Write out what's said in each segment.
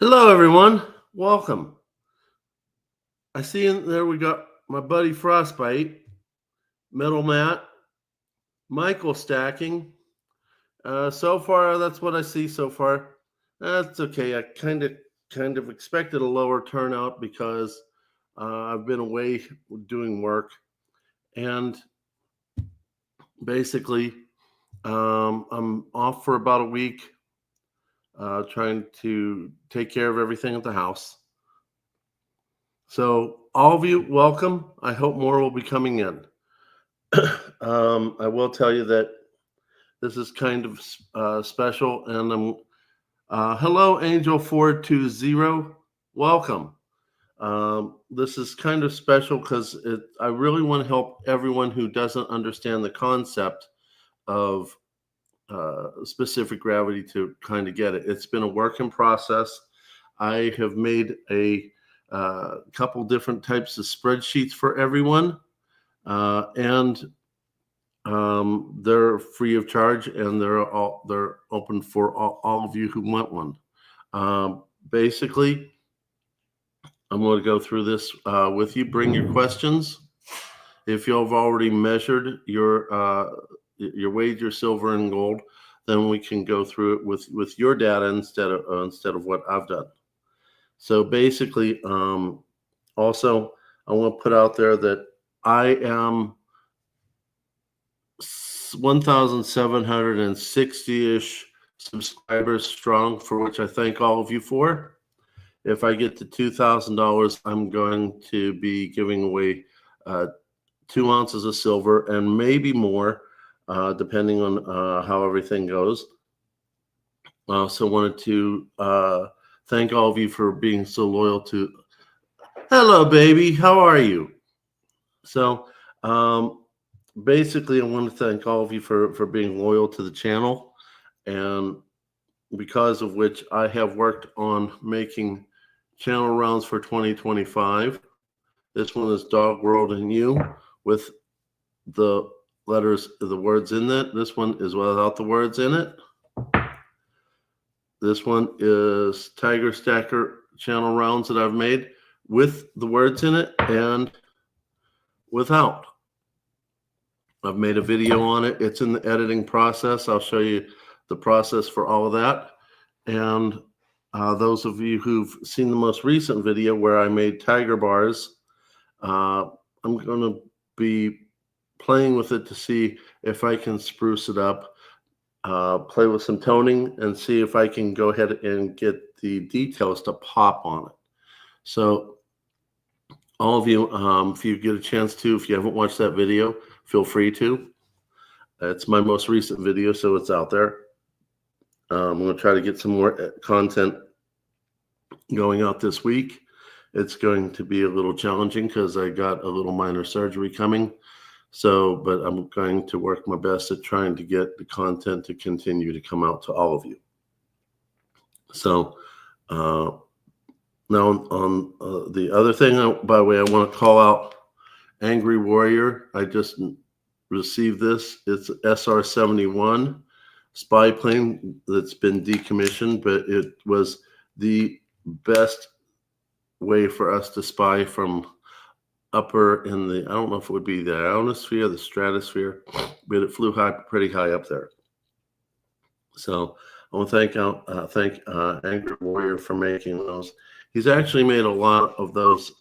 Hello, everyone. Welcome. I see in there we got my buddy Frostbite, Metal Matt, Michael stacking. So far, that's what I see so far. That's okay. I kind of expected a lower turnout because I've been away doing work, and basically, I'm off for about a week, trying to take care of everything at the house. So, all of you, welcome. I hope more will be coming in. I will tell you that this is kind of special, and hello, Angel 420. Welcome. This is kind of special because I really want to help everyone who doesn't understand the concept of specific gravity to kind of get it. It's been a work in process. I have made a couple different types of spreadsheets for everyone, and they're free of charge, and they're open for all of you who want one. Basically, I'm going to go through this with you. Bring your questions. If you've already measured your weighed your silver and gold, then we can go through it with your data instead of what I've done. So basically, also I want to put out there that I am 1,760-ish subscribers strong, for which I thank all of you for. If I get to $2,000, I'm going to be giving away 2 ounces of silver and maybe more, depending on how everything goes. I also wanted to thank all of you for being so loyal to. Hello, baby. How are you? So, basically, I want to thank all of you for being loyal to the channel, and because of which I have worked on making channel rounds for 2025. This one is Dog World and You with the words in it. This one is without the words in it. This one is Tiger Stacker channel rounds that I've made with the words in it and without. I've made a video on it. It's in the editing process. I'll show you the process for all of that. And those of you who've seen the most recent video where I made tiger bars, I'm going to be playing with it to see if I can spruce it up, play with some toning, and see if I can go ahead and get the details to pop on it. So all of you, if you get a chance to, if you haven't watched that video, feel free to. It's my most recent video, so it's out there. I'm going to try to get some more content going out this week. It's going to be a little challenging because I got a little minor surgery coming. So, but I'm going to work my best at trying to get the content to continue to come out to all of you. So, now on the other thing, by the way, I want to call out Angry Warrior. I just received this. It's SR-71 spy plane that's been decommissioned, but it was the best way for us to spy from upper in the, I don't know if it would be the ionosphere, the stratosphere, but it flew pretty high up there. So I want to thank Angry Warrior for making those. He's actually made a lot of those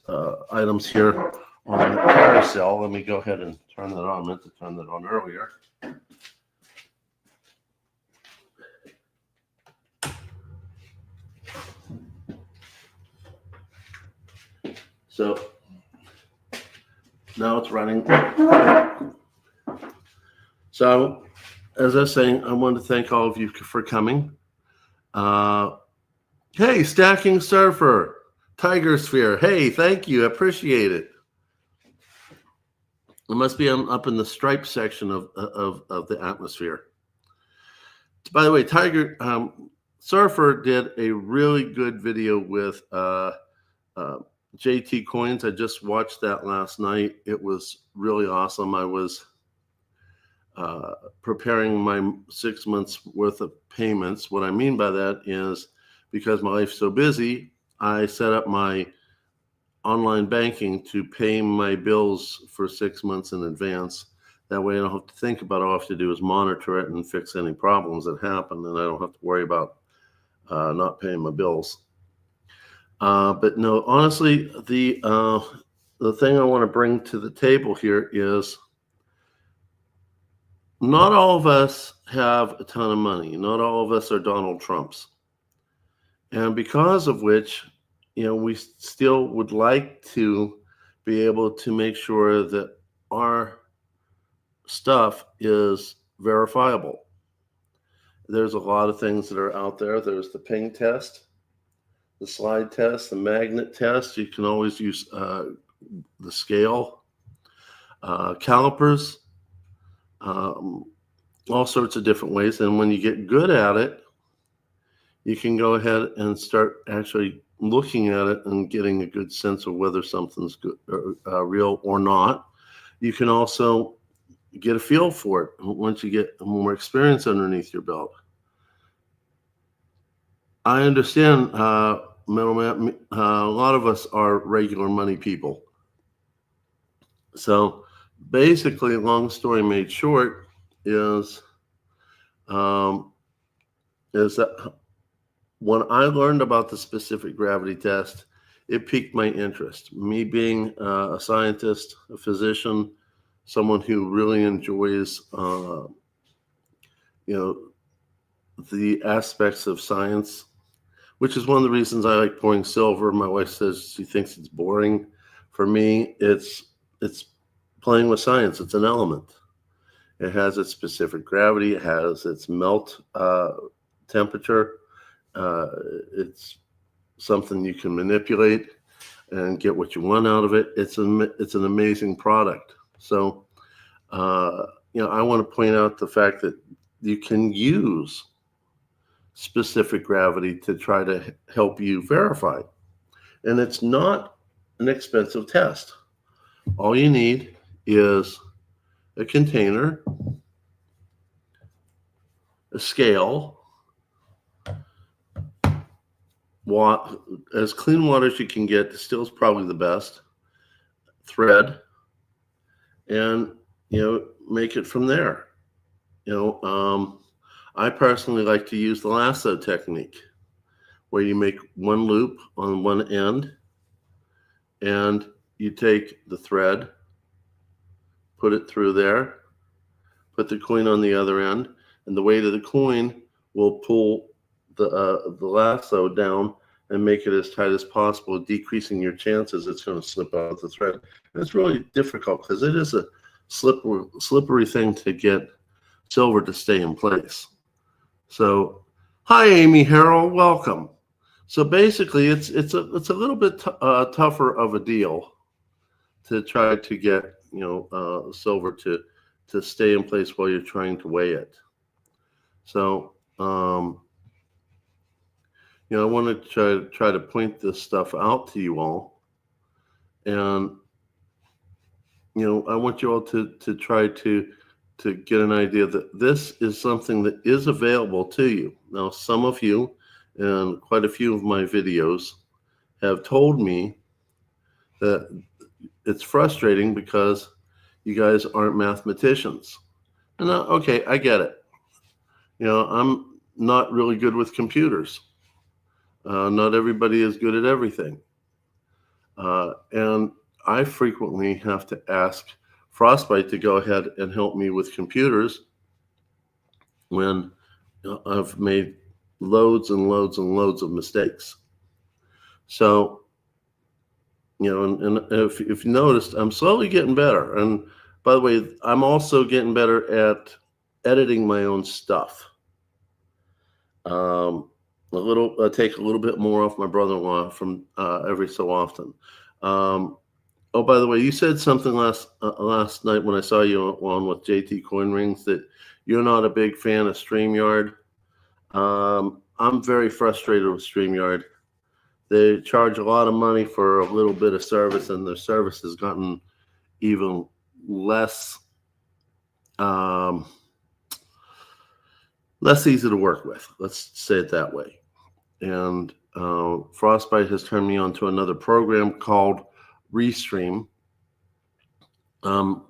items here on the carousel. Let me go ahead and turn that on. I meant to turn that on earlier. So now it's running. So as I was saying, I want to thank all of you for coming. Hey, Stacking Surfer, Tiger Sphere. Hey, thank you. I appreciate it. It must be up in the stripe section of the atmosphere. By the way, Tiger Surfer did a really good video with JT Coins. I just watched that last night. It was really awesome. I was preparing my 6 months worth of payments. What I mean by that is because my life's so busy, I set up my online banking to pay my bills for 6 months in advance. That way I don't have to think about it. All I have to do is monitor it and fix any problems that happen, and I don't have to worry about not paying my bills. But no, honestly, the thing I want to bring to the table here is not all of us have a ton of money. Not all of us are Donald Trumps. And because of which, we still would like to be able to make sure that our stuff is verifiable. There's a lot of things that are out there. There's the ping test, the slide test, the magnet test. You can always use the scale, calipers, all sorts of different ways. And when you get good at it, you can go ahead and start actually looking at it and getting a good sense of whether something's good, real or not. You can also get a feel for it once you get more experience underneath your belt. I understand, middleman, a lot of us are regular money people. So basically, long story made short, is that when I learned about the specific gravity test, it piqued my interest. Me being a scientist, a physician, someone who really enjoys, the aspects of science, which is one of the reasons I like pouring silver. My wife says she thinks it's boring. For me, it's playing with science. It's an element. It has its specific gravity. It has its melt temperature. It's something you can manipulate and get what you want out of it. It's an amazing product. So, I want to point out the fact that you can use specific gravity to try to help you verify. And it's not an expensive test. All you need is a container, a scale, as clean water as you can get. Still is probably the best. Thread, and make it from there. I personally like to use the lasso technique, where you make one loop on one end, and you take the thread, put it through there, put the coin on the other end, and the weight of the coin will pull the lasso down and make it as tight as possible, decreasing your chances it's going to slip out of the thread. And it's really difficult because it is a slippery thing to get silver to stay in place. So, hi, Amy Harrell, welcome. So basically, it's a little bit tougher of a deal to try to get silver to stay in place while you're trying to weigh it. So, I want to try to point this stuff out to you all, and I want you all to try to get an idea that this is something that is available to you. Now, some of you, and quite a few of my videos, have told me that it's frustrating because you guys aren't mathematicians. And okay, I get it. I'm not really good with computers. Not everybody is good at everything. And I frequently have to ask Frostbite to go ahead and help me with computers when I've made loads and loads and loads of mistakes. So, and if you noticed, I'm slowly getting better. And by the way, I'm also getting better at editing my own stuff. Take a little bit more off my brother-in-law from every so often. Oh, by the way, you said something last night when I saw you on with JT Coin Rings that you're not a big fan of StreamYard. I'm very frustrated with StreamYard. They charge a lot of money for a little bit of service, and their service has gotten even less easy to work with. Let's say it that way. and Frostbite has turned me on to another program called Restream. I'm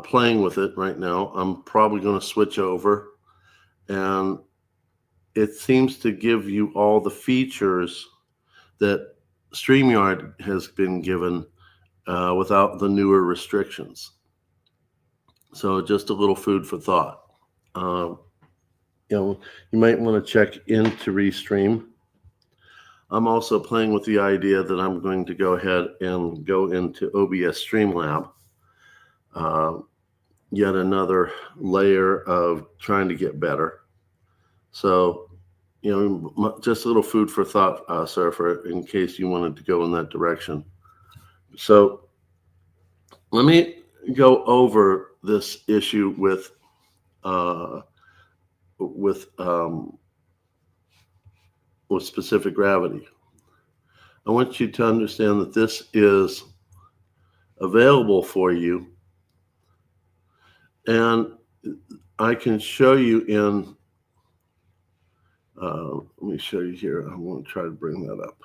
playing with it right now. I'm probably going to switch over, and it seems to give you all the features that StreamYard has been given without the newer restrictions. So just a little food for thought. You might want to check into Restream. I'm also playing with the idea that I'm going to go ahead and go into OBS Streamlab. Yet another layer of trying to get better. So, just a little food for thought, Surfer, in case you wanted to go in that direction. So let me go over this issue with specific gravity. I want you to understand that this is available for you, and I can show you in. Let me show you here. I want to try to bring that up.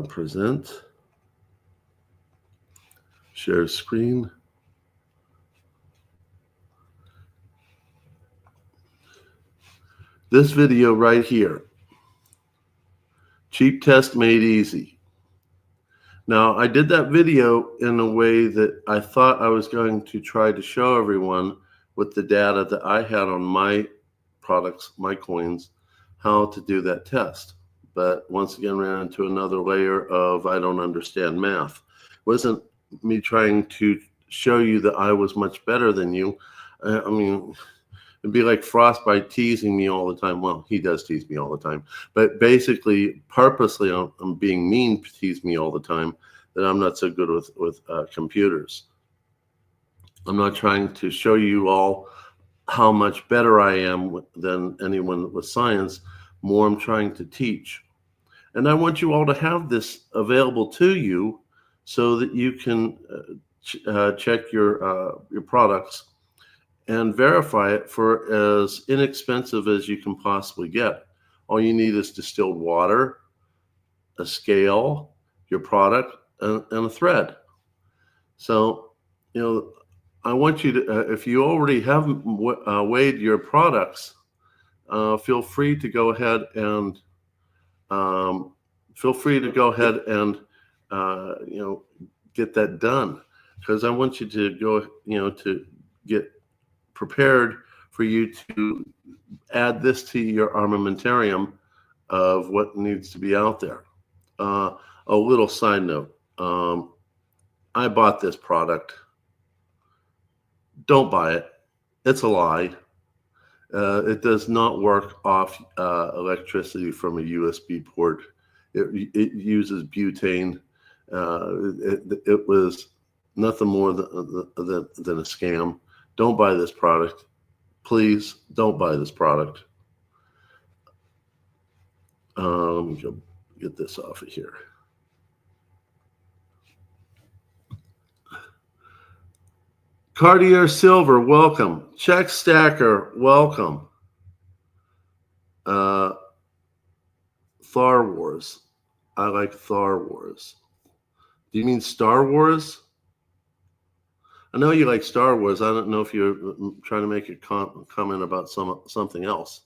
Present. Share screen. This video right here. Cheap test made easy. Now, I did that video in a way that I thought I was going to try to show everyone with the data that I had on my products, my coins, how to do that test. But once again, ran into another layer of I don't understand math. It wasn't me trying to show you that I was much better than you. I mean, it'd be like Frostbite teasing me all the time. Well, he does tease me all the time. But basically, purposely, I'm being mean to tease me all the time that I'm not so good with computers. I'm not trying to show you all how much better I am than anyone with science. More, I'm trying to teach. And I want you all to have this available to you so that you can check your products and verify it for as inexpensive as you can possibly get. All you need is distilled water, a scale, your product, and a thread. So, I want you to, if you already have weighed your products, feel free to go ahead and get that done, because I want you to go, to get prepared for you to add this to your armamentarium of what needs to be out there. A little side note. I bought this product. Don't buy it. It's a lie. It does not work off electricity from a USB port. It uses butane. It was nothing more than a scam. Don't buy this product. Please don't buy this product. Let me go get this off of here. Cartier Silver, welcome. Check Stacker, welcome. Thar Wars. I like Thar Wars. Do you mean Star Wars? I know you like Star Wars. I don't know if you're trying to make a comment about something else.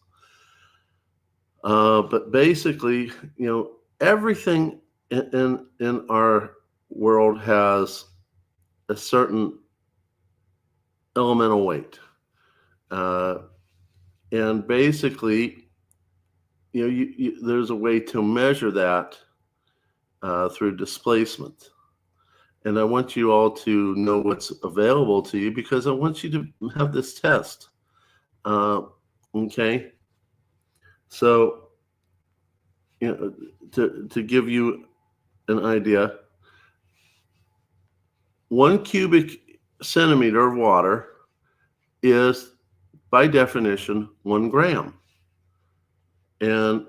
But basically, everything in our world has a certain elemental weight. And basically, there's a way to measure that through displacement. And I want you all to know what's available to you, because I want you to have this test. Okay? So, to give you an idea, 1 cubic centimeter of water is, by definition, 1 gram. And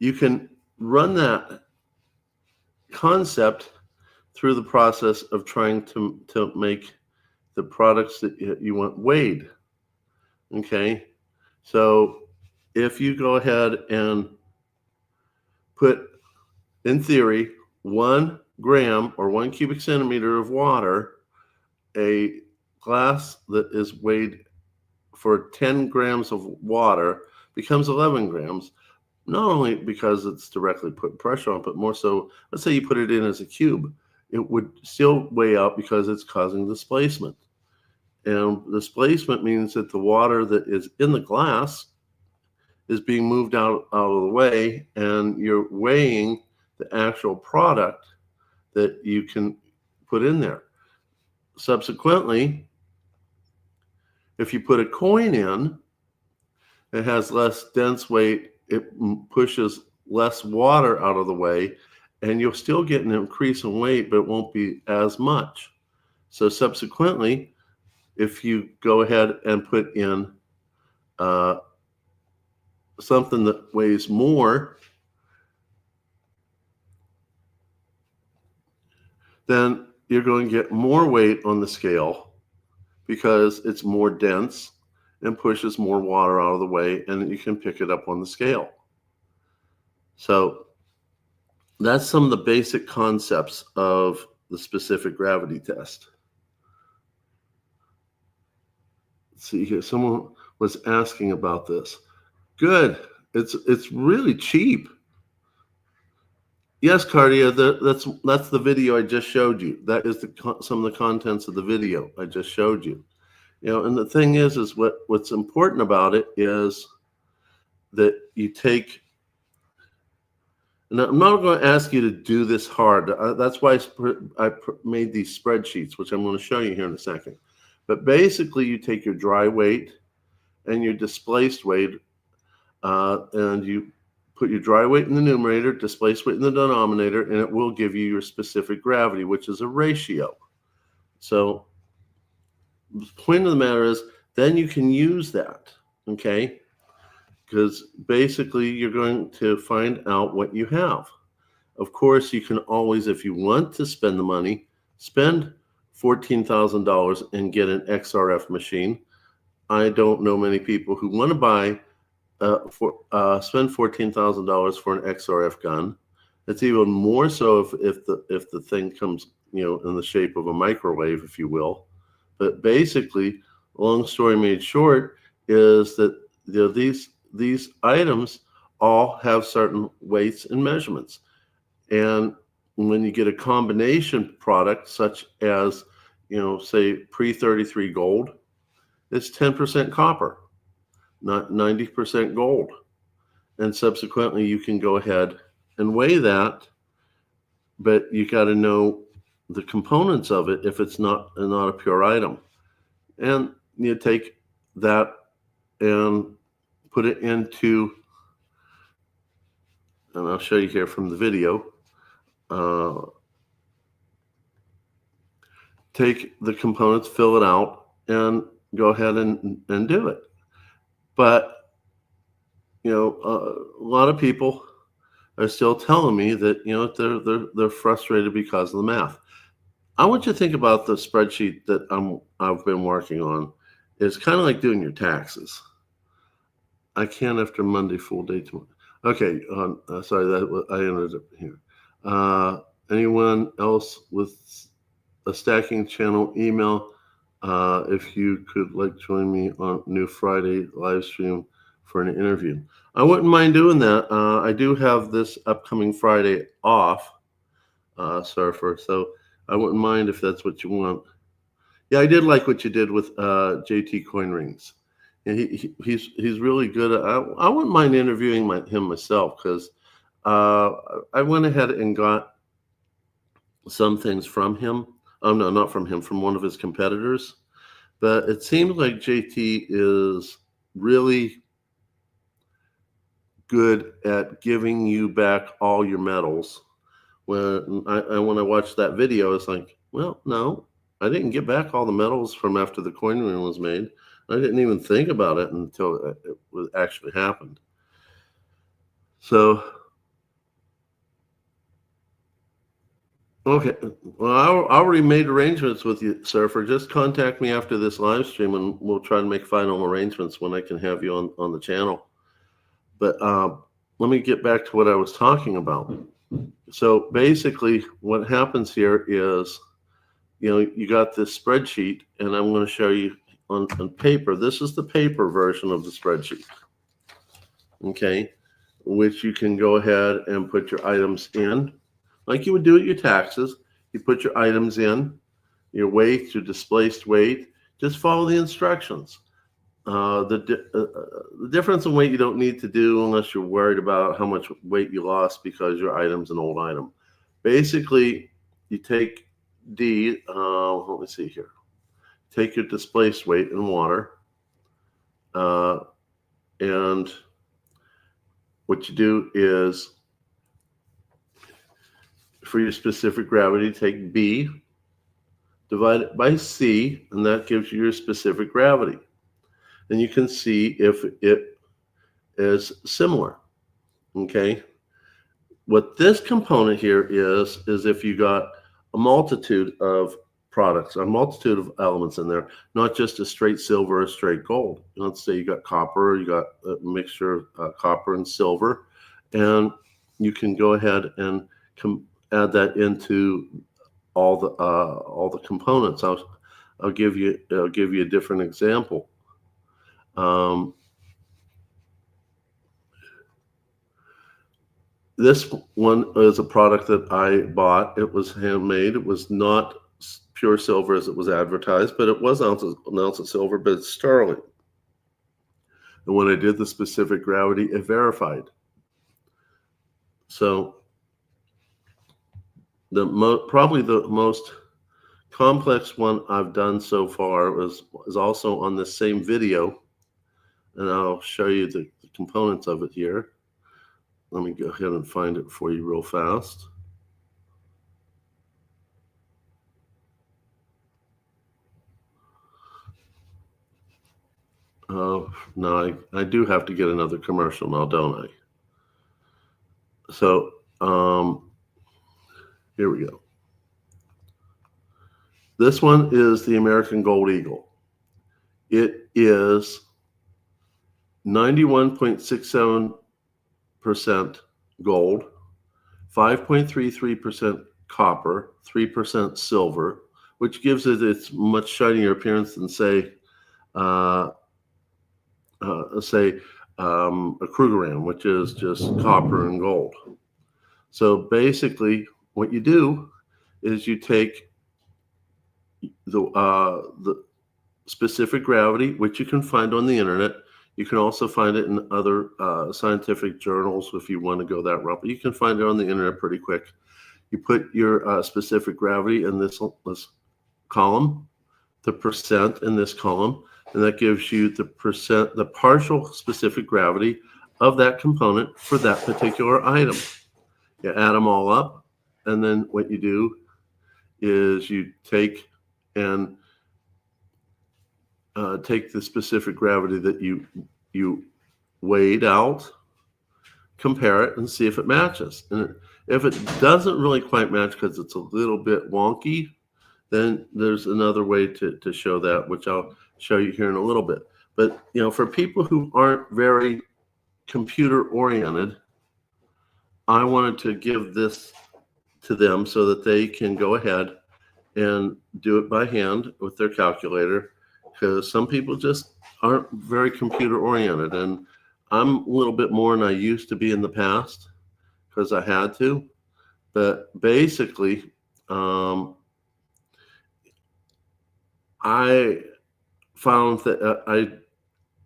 you can run that concept through the process of trying to make the products that you want weighed. Okay, so if you go ahead and put, in theory, 1 gram or 1 cubic centimeter of water, a glass that is weighed for 10 grams of water becomes 11 grams, not only because it's directly put pressure on, but more so, let's say you put it in as a cube, it would still weigh out because it's causing displacement. And displacement means that the water that is in the glass is being moved out of the way, and you're weighing the actual product that you can put in there. Subsequently, if you put a coin in, it has less dense weight, it pushes less water out of the way, and you'll still get an increase in weight, but it won't be as much. So subsequently, if you go ahead and put in something that weighs more, then you're going to get more weight on the scale because it's more dense and pushes more water out of the way, and you can pick it up on the scale. So that's some of the basic concepts of the specific gravity test. Let's see here, someone was asking about this. Good, it's really cheap. Yes, Cardia, that's the video I just showed you. That is some of the contents of the video I just showed you. You know, and the thing is what's important about it is that you take. And I'm not going to ask you to do this hard. That's why I made these spreadsheets, which I'm going to show you here in a second. But basically, you take your dry weight and your displaced weight, and you put your dry weight in the numerator, displaced weight in the denominator, and it will give you your specific gravity, which is a ratio. So the point of the matter is, then you can use that, okay? Because basically, you're going to find out what you have. Of course, you can always, if you want to spend the money, spend $14,000 and get an XRF machine. I don't know many people who want to buy spend $14,000 for an XRF gun. It's even more so if the thing comes, you know, in the shape of a microwave, if you will. But basically, long story made short, is that, you know, these items all have certain weights and measurements. And when you get a combination product, such as, you know, say pre-33 gold, it's 10% copper, not 90% gold. And subsequently, you can go ahead and weigh that, but you got to know the components of it if it's not a pure item. And you take that and put it into, and I'll show you here from the video, take the components, fill it out, and go ahead and do it. But, you know, a lot of people are still telling me that, you know, they're frustrated because of the math. I want you to think about the spreadsheet that I've been working on. It's kind of like doing your taxes. I can after Monday full day tomorrow. Okay, sorry, I ended up here. Anyone else with a stacking channel email? If you could join me on New Friday live stream for an interview. I wouldn't mind doing that. I do have this upcoming Friday off, Surfer, so I wouldn't mind if that's what you want. Yeah, I did like what you did with JT Coin Rings. And he's really good. I wouldn't mind interviewing him myself, because I went ahead and got some things from him. Oh, no, not from him, from one of his competitors. But it seems like JT is really good at giving you back all your medals. When I watched that video, it's like, well, no, I didn't get back all the medals from after the coin ring was made. I didn't even think about it until it actually happened. So Okay. Well, I already made arrangements with you, Surfer. Just contact me after this live stream, and we'll try to make final arrangements when I can have you on the channel. But let me get back to what I was talking about. So basically, what happens here is, you got this spreadsheet, and I'm going to show you on paper. This is the paper version of the spreadsheet. Okay, which you can go ahead and put your items in, like you would do at your taxes. You put your items in, your weight, your displaced weight. Just follow the instructions. The difference in weight you don't need to do unless you're worried about how much weight you lost because your item's an old item. Basically, you take D, let me see here. Take your displaced weight in water, and what you do is, for your specific gravity, take B, divide it by C, and that gives you your specific gravity. And you can see if it is similar. Okay. What this component here is if you got a multitude of products, a multitude of elements in there, not just a straight silver or a straight gold. Let's say you got copper, you got a mixture of copper and silver, and you can go ahead and add that into all the components. I'll give you a different example. This one is a product that I bought. It was handmade. It was not pure silver as it was advertised, but it was an ounce of silver, but it's sterling. And when I did the specific gravity, it verified. So probably the most complex one I've done so far is also on this same video, and I'll show you the components of it here. Let me go ahead and find it for you real fast. No, I do have to get another commercial now, don't I? So here we go. This one is the American Gold Eagle. It is 91.67% gold, 5.33% copper, 3% silver, which gives it its much shinier appearance than, say, a Krugerrand, which is just copper and gold. So basically, what you do is you take the specific gravity, which you can find on the internet. You can also find it in other scientific journals if you want to go that route, but you can find it on the internet pretty quick. You put your specific gravity in this column, the percent in this column, and that gives you the partial specific gravity of that component for that particular item. You add them all up, and then what you do is you take the specific gravity that you weighed out, compare it, and see if it matches. And if it doesn't really quite match because it's a little bit wonky, then there's another way to show that, which I'll show you here in a little bit. But for people who aren't very computer oriented, I wanted to give this to them so that they can go ahead and do it by hand with their calculator, because some people just aren't very computer oriented, and I'm a little bit more than I used to be in the past because I had to. But basically, I found that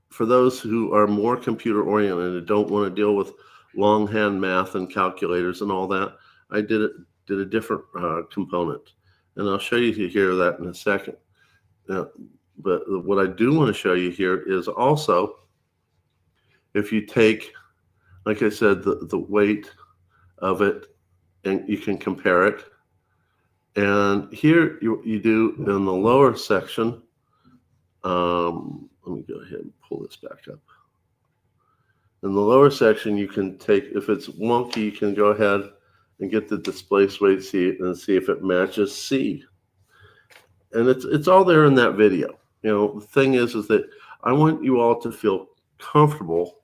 for those who are more computer oriented and don't want to deal with longhand math and calculators and all that, I did a different component, and I'll show you here that in a second. But what I do want to show you here is also, if you take, like I said, the weight of it, and you can compare it. And here you do in the lower section. Let me go ahead and pull this back up. In the lower section, you can take, if it's wonky, you can go ahead and get the displaced weight C and see if it matches C. And it's all there in that video. The thing is that I want you all to feel comfortable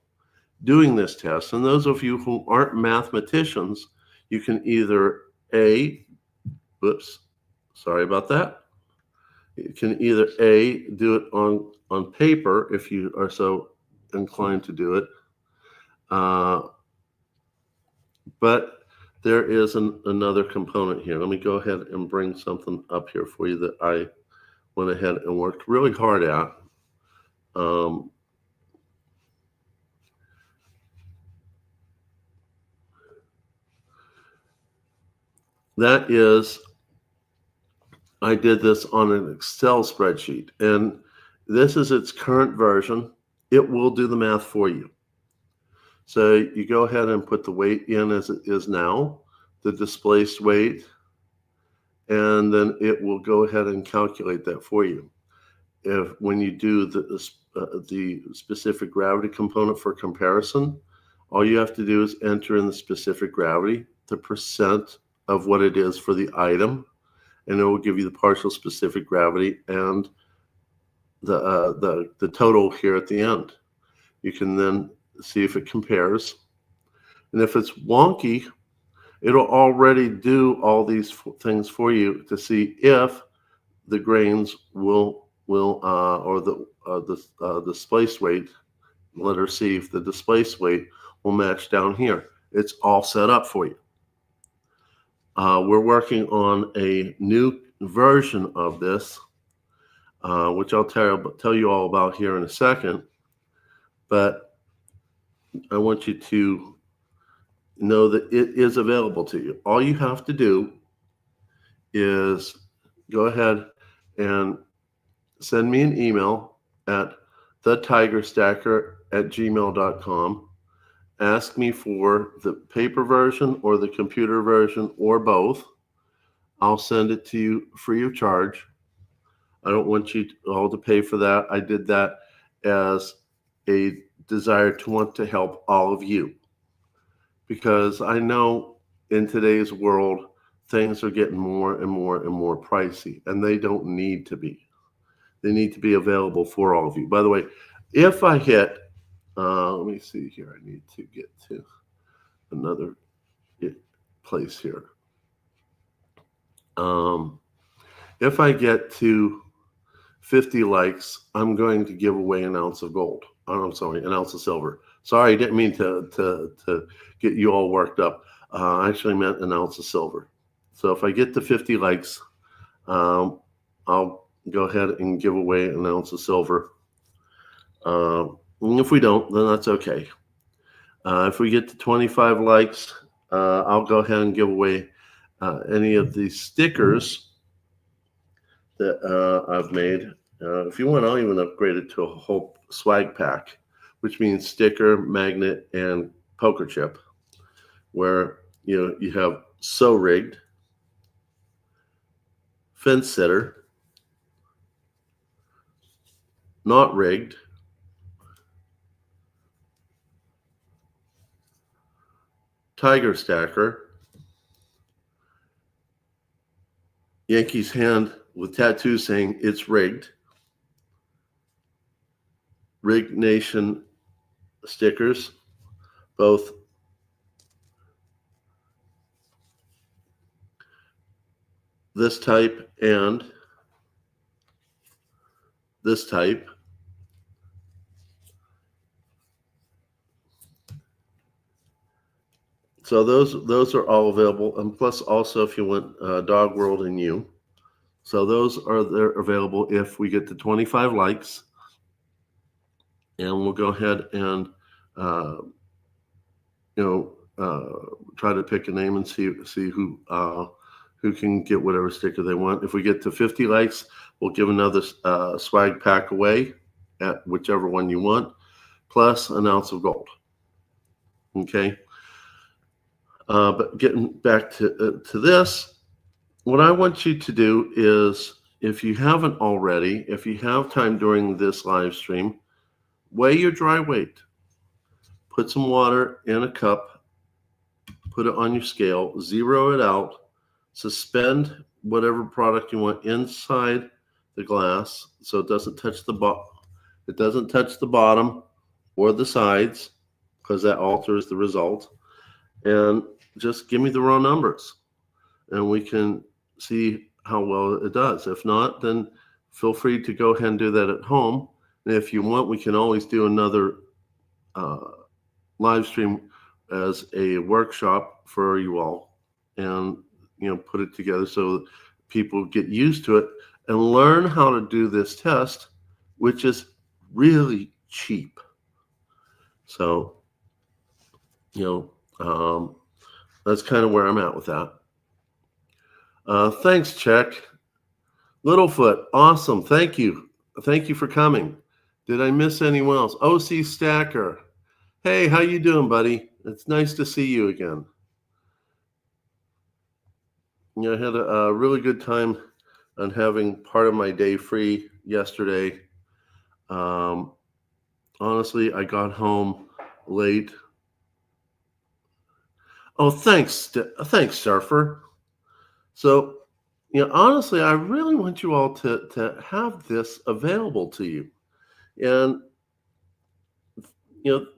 doing this test. And those of you who aren't mathematicians, you can either sorry about that. You can either do it on paper if you are so inclined to do it. But there is another component here. Let me go ahead and bring something up here for you that I went ahead and worked really hard at. That is, I did this on an Excel spreadsheet, and this is its current version. It will do the math for you. So you go ahead and put the weight in as it is now, the displaced weight, and then it will go ahead and calculate that for you. When you do the specific gravity component for comparison, all you have to do is enter in the specific gravity, the percent of what it is for the item, and it will give you the partial specific gravity and the total here at the end. You can then see if it compares. And if it's wonky, it'll already do all these things for you to see if the grains will or the displaced weight, letter C, if the displaced weight will match down here. It's all set up for you. We're working on a new version of this, which I'll tell you all about here in a second. But I want you to know that it is available to you. All you have to do is go ahead and send me an email at thetigerstacker@gmail.com. Ask me for the paper version or the computer version or both. I'll send it to you free of charge. I don't want you all to pay for that. I did that as a desire to want to help all of you, because I know in today's world things are getting more and more and more pricey, and they don't need to be. They need to be available for all of you. By the way, if I hit, let me see here, I need to get to another place here. If I get to 50 likes, I'm going to give away an ounce of gold. I'm sorry, an ounce of silver. Sorry, I didn't mean to get you all worked up. I actually meant an ounce of silver. So if I get to 50 likes, I'll go ahead and give away an ounce of silver. And if we don't, then that's okay. If we get to 25 likes, I'll go ahead and give away any of these stickers that I've made. If you want, I'll even upgrade it to a whole swag pack, which means sticker, magnet, and poker chip, where you have So Rigged, Fence Sitter, Not Rigged, Tiger Stacker, Yankee's hand with tattoo saying it's rigged, Rig Nation stickers, both this type and this type. So those are all available, and plus also if you want Dog World and You. So those are there available if we get to 25 likes, and we'll go ahead and try to pick a name and see who can get whatever sticker they want. If we get to 50 likes, we'll give another swag pack away at whichever one you want, plus an ounce of gold. Okay. But getting back to this, what I want you to do is, if you haven't already, if you have time during this live stream, weigh your dry weight. Put some water in a cup, put it on your scale, zero it out, suspend whatever product you want inside the glass so it doesn't touch the bottom or the sides, because that alters the result. And just give me the raw numbers and we can see how well it does. If not, then feel free to go ahead and do that at home. And if you want, we can always do another live stream as a workshop for you all, and put it together so people get used to it and learn how to do this test, which is really cheap. So that's kind of where I'm at with that. Thanks, Check. Littlefoot, awesome. Thank you for coming. Did I miss anyone else? OC Stacker, hey, how you doing, buddy? It's nice to see you again. I had a really good time on having part of my day free yesterday. Honestly, I got home late. Oh, thanks, Surfer. So, honestly, I really want you all to have this available to you. And,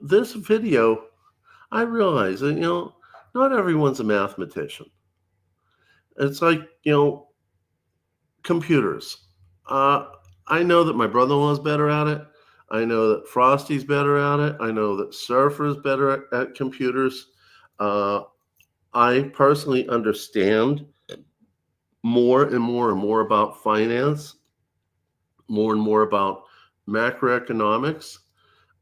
this video, I realize that, not everyone's a mathematician. It's like, computers. I know that my brother-in-law is better at it. I know that Frosty's better at it. I know that Surfer's better at computers. I personally understand more and more about finance, more and more about macroeconomics.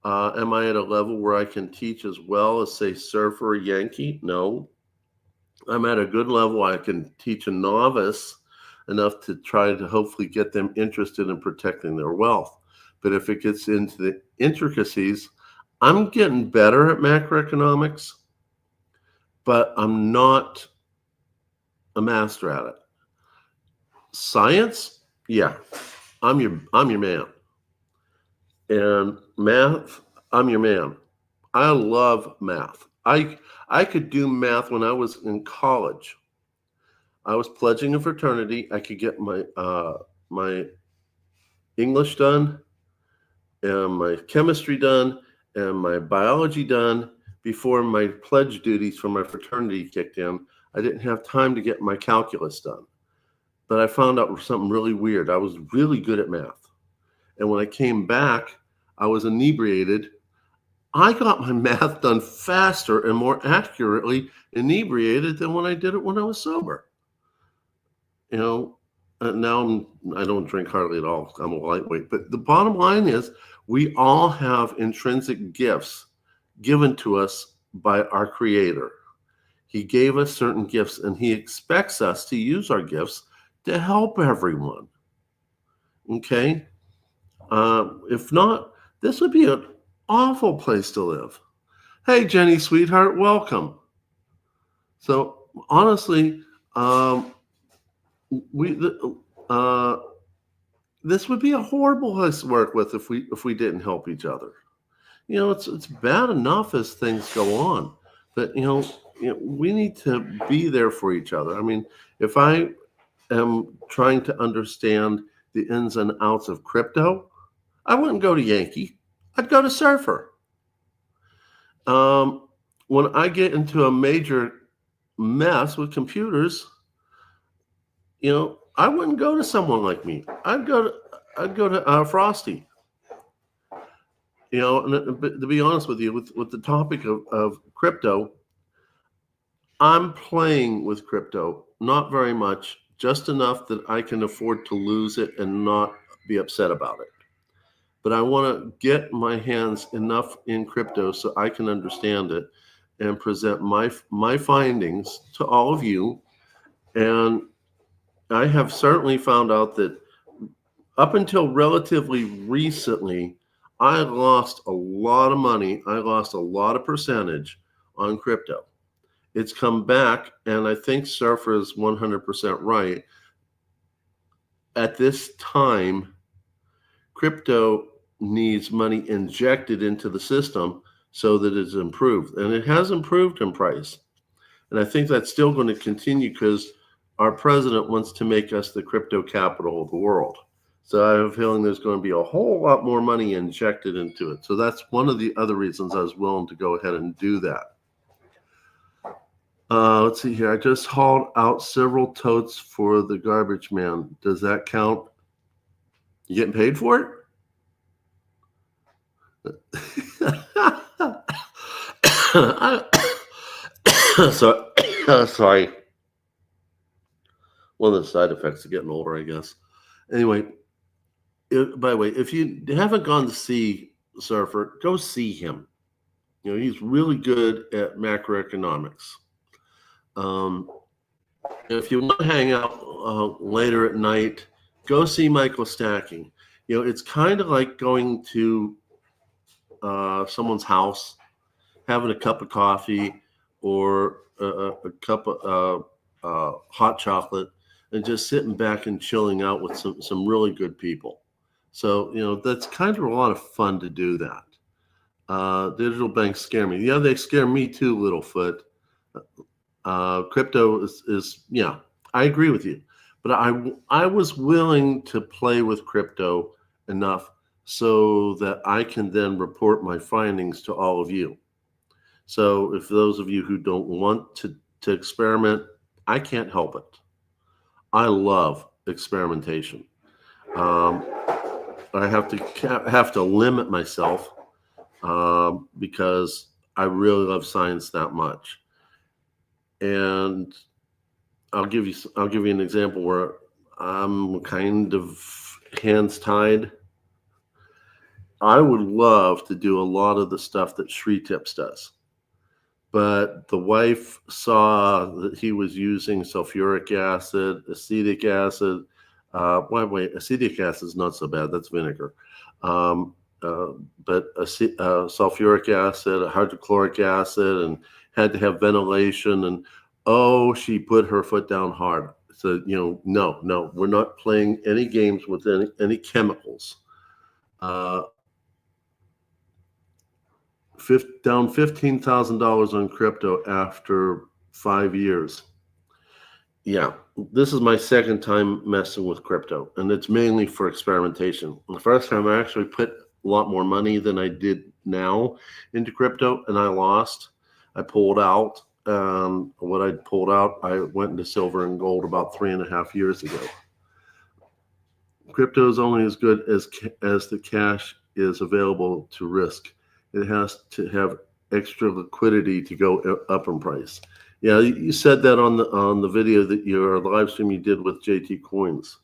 Am I at a level where I can teach as well as, say, Surfer or Yankee? No. I'm at a good level. I can teach a novice enough to try to hopefully get them interested in protecting their wealth. But if it gets into the intricacies, I'm getting better at macroeconomics, but I'm not a master at it. Science, yeah, I'm your man. And math, I'm your man. I love math. I could do math when I was in college. I was pledging a fraternity. I could get my my English done and my chemistry done and my biology done before my pledge duties for my fraternity kicked in. I didn't have time to get my calculus done. But I found out something really weird. I was really good at math. And when I came back, I was inebriated. I got my math done faster and more accurately inebriated than when I did it when I was sober. Now I don't drink hardly at all. I'm a lightweight. But the bottom line is we all have intrinsic gifts given to us by our Creator. He gave us certain gifts, and He expects us to use our gifts to help everyone. Okay? If not, this would be an awful place to live. Hey, Jenny, sweetheart, welcome. So honestly, this would be a horrible place to work with if we didn't help each other. It's bad enough as things go on, but we need to be there for each other. I mean, if I am trying to understand the ins and outs of crypto, I wouldn't go to Yankee. I'd go to Surfer. When I get into a major mess with computers, I wouldn't go to someone like me. I'd go to Frosty. And to be honest with you, with the topic of crypto, I'm playing with crypto, not very much, just enough that I can afford to lose it and not be upset about it. But I want to get my hands enough in crypto so I can understand it and present my findings to all of you. And I have certainly found out that up until relatively recently, I lost a lot of money. I lost a lot of percentage on crypto. It's come back, and I think Surfer is 100% right. At this time, crypto needs money injected into the system so that it's improved. And it has improved in price. And I think that's still going to continue because our president wants to make us the crypto capital of the world. So I have a feeling there's going to be a whole lot more money injected into it. So that's one of the other reasons I was willing to go ahead and do that. Let's see here. I just hauled out several totes for the garbage man. Does that count? You getting paid for it? So, sorry. One of the side effects of getting older, I guess. Anyway, by the way, if you haven't gone to see Surfer, go see him. He's really good at macroeconomics. If you want to hang out later at night, go see Michael Stacking. It's kind of like going to someone's house, having a cup of coffee or a cup of hot chocolate, and just sitting back and chilling out with some really good people. So, that's kind of a lot of fun to do that. Digital banks scare me. Yeah, they scare me too, Littlefoot. Crypto is, I agree with you. But I was willing to play with crypto enough so that I can then report my findings to all of you. So if those of you who don't want to experiment, I can't help it. I love experimentation. I have to limit myself because I really love science that much. And I'll give you an example where I'm kind of hands tied. I would love to do a lot of the stuff that Tips does. But the wife saw that he was using sulfuric acid, acetic acid. Wait, acetic acid is not so bad. That's vinegar. But sulfuric acid, hydrochloric acid, and had to have ventilation. And she put her foot down hard. So, no, we're not playing any games with any chemicals. Down $15,000 on crypto after 5 years. Yeah, this is my second time messing with crypto, and it's mainly for experimentation. The first time I actually put a lot more money than I did now into crypto, and I lost. I pulled out. What I pulled out, I went into silver and gold about 3.5 years ago. Crypto is only as good as the cash is available to risk. It has to have extra liquidity to go up in price. Yeah, you said that on the video that your live stream you did with JT Coins.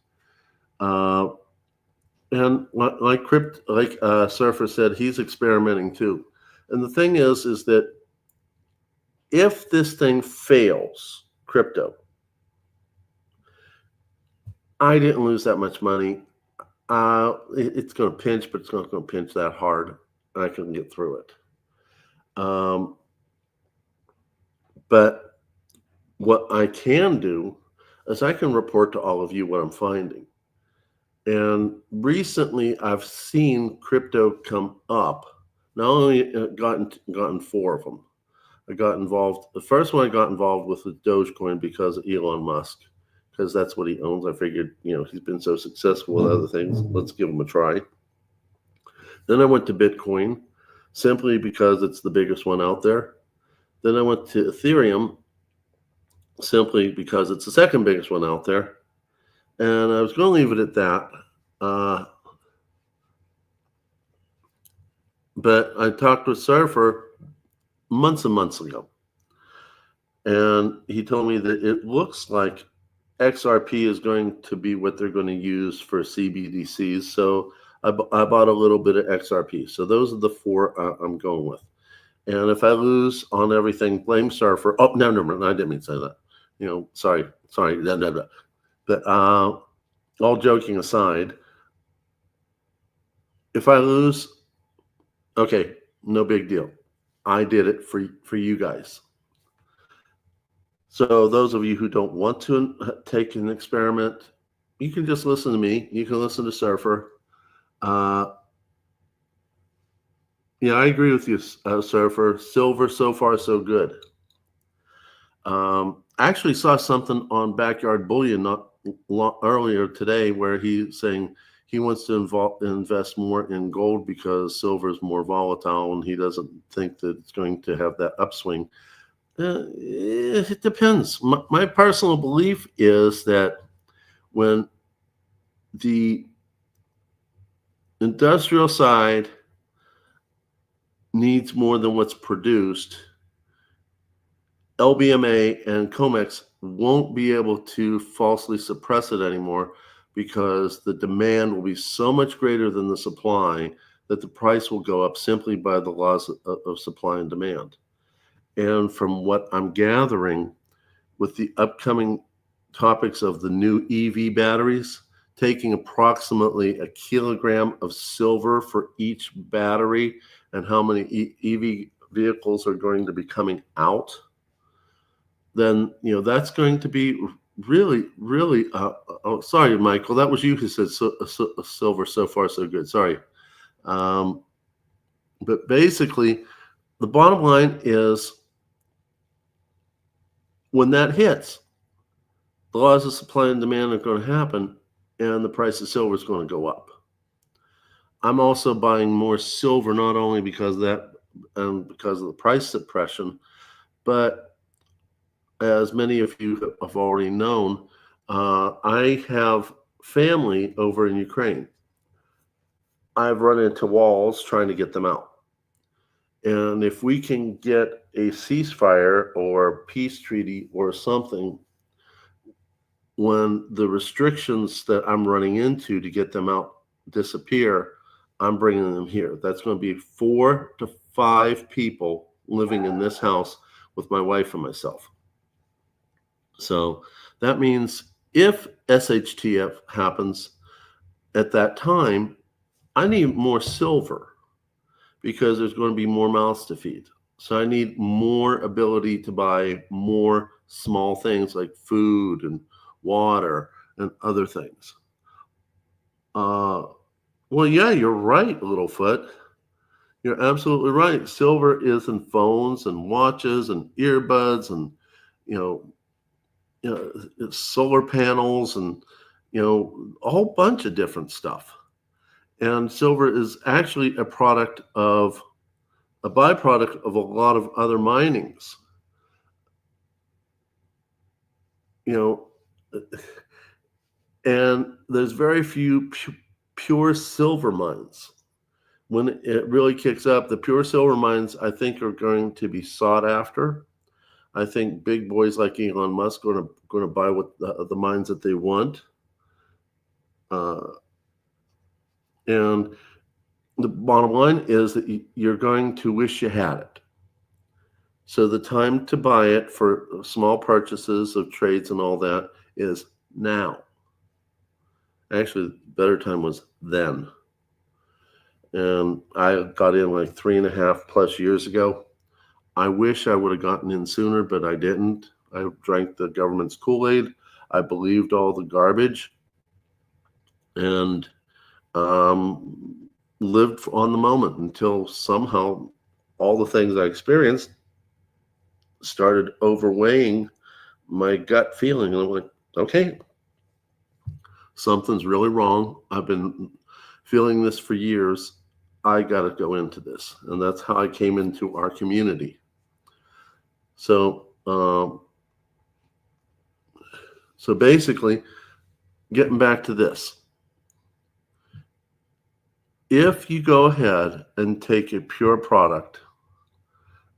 And like Surfer said, he's experimenting too. And the thing is that if this thing fails, crypto, I didn't lose that much money. It's going to pinch, but it's not going to pinch that hard. I can get through it. But what I can do is I can report to all of you what I'm finding. And recently I've seen crypto come up. Not only gotten 4 of them. I got involved. The first one I got involved with was Dogecoin because of Elon Musk, because that's what he owns. I figured, he's been so successful with other things. Let's give him a try. Then I went to Bitcoin simply because it's the biggest one out there. Then I went to Ethereum simply because it's the second biggest one out there. And I was going to leave it at that. But I talked with Surfer months and months ago. And he told me that it looks like XRP is going to be what they're going to use for CBDCs. So I bought a little bit of XRP. So those are the 4 I'm going with. And if I lose on everything, blame Surfer. Oh, no, I didn't mean to say that. Sorry. No. But all joking aside, if I lose, okay, no big deal. I did it for you guys. So those of you who don't want to take an experiment, you can just listen to me. You can listen to Surfer. Yeah, I agree with you, Surfer. Silver, so far, so good. I actually saw something on Backyard Bullion earlier today where he's saying he wants to invest more in gold because silver is more volatile and he doesn't think that it's going to have that upswing. It depends. My personal belief is that when the industrial side needs more than what's produced, LBMA and COMEX won't be able to falsely suppress it anymore because the demand will be so much greater than the supply that the price will go up simply by the laws of supply and demand. And from what I'm gathering with the upcoming topics of the new EV batteries, taking approximately a kilogram of silver for each battery and how many EV vehicles are going to be coming out, then that's going to be really, really. Oh, sorry, Michael, that was you who said silver. So far, so good. Sorry, but basically, the bottom line is when that hits, the laws of supply and demand are going to happen, and the price of silver is going to go up. I'm also buying more silver not only because of that and because of the price suppression, but as many of you have already known, I have family over in Ukraine. I've run into walls trying to get them out. And if we can get a ceasefire or peace treaty or something, when the restrictions that I'm running into to get them out disappear, I'm bringing them here. That's going to be 4 to 5 people living in this house with my wife and myself. So that means if SHTF happens at that time, I need more silver because there's going to be more mouths to feed. So I need more ability to buy more small things like food and water and other things. Well, yeah, you're right, Littlefoot. You're absolutely right. Silver is in phones and watches and earbuds and you know, solar panels and a whole bunch of different stuff. And silver is actually a byproduct of a lot of other minings. And there's very few pure silver mines. When it really kicks up, the pure silver mines, I think, are going to be sought after. I think big boys like Elon Musk are going to buy what the mines that they want. And the bottom line is that you're going to wish you had it. So the time to buy it for small purchases of trades and all that is now. Actually, the better time was then. And I got in like 3.5+ years ago. I wish I would have gotten in sooner, but I didn't. I drank the government's Kool-Aid. I believed all the garbage and lived on the moment until somehow all the things I experienced started overweighing my gut feeling. And I'm like, okay, something's really wrong. I've been feeling this for years. I got to go into this. And that's how I came into our community. So basically, getting back to this, if you go ahead and take a pure product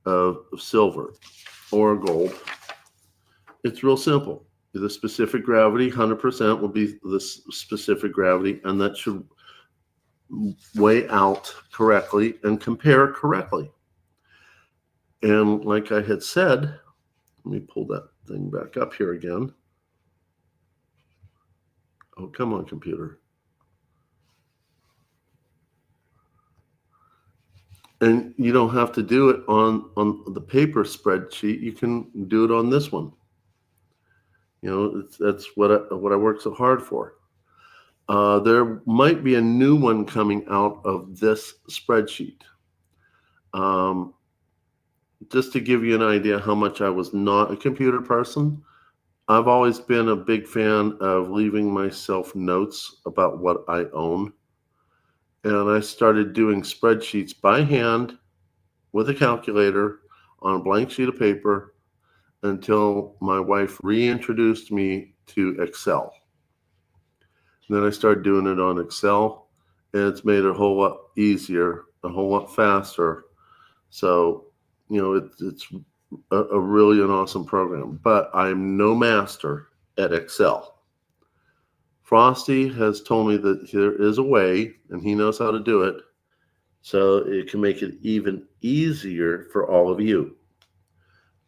of silver or gold, it's real simple. The specific gravity, 100% will be the specific gravity, and that should weigh out correctly and compare correctly. And like I had said, let me pull that thing back up here again. Oh, come on, computer. And you don't have to do it on the paper spreadsheet. You can do it on this one. That's what I work so hard for. There might be a new one coming out of this spreadsheet. just to give you an idea how much I was not a computer person, I've always been a big fan of leaving myself notes about what I own. And I started doing spreadsheets by hand with a calculator on a blank sheet of paper until my wife reintroduced me to Excel. And then I started doing it on Excel, and it's made it a whole lot easier, a whole lot faster. So, it's a really an awesome program, but I'm no master at Excel. Frosty has told me that there is a way, and he knows how to do it, so it can make it even easier for all of you.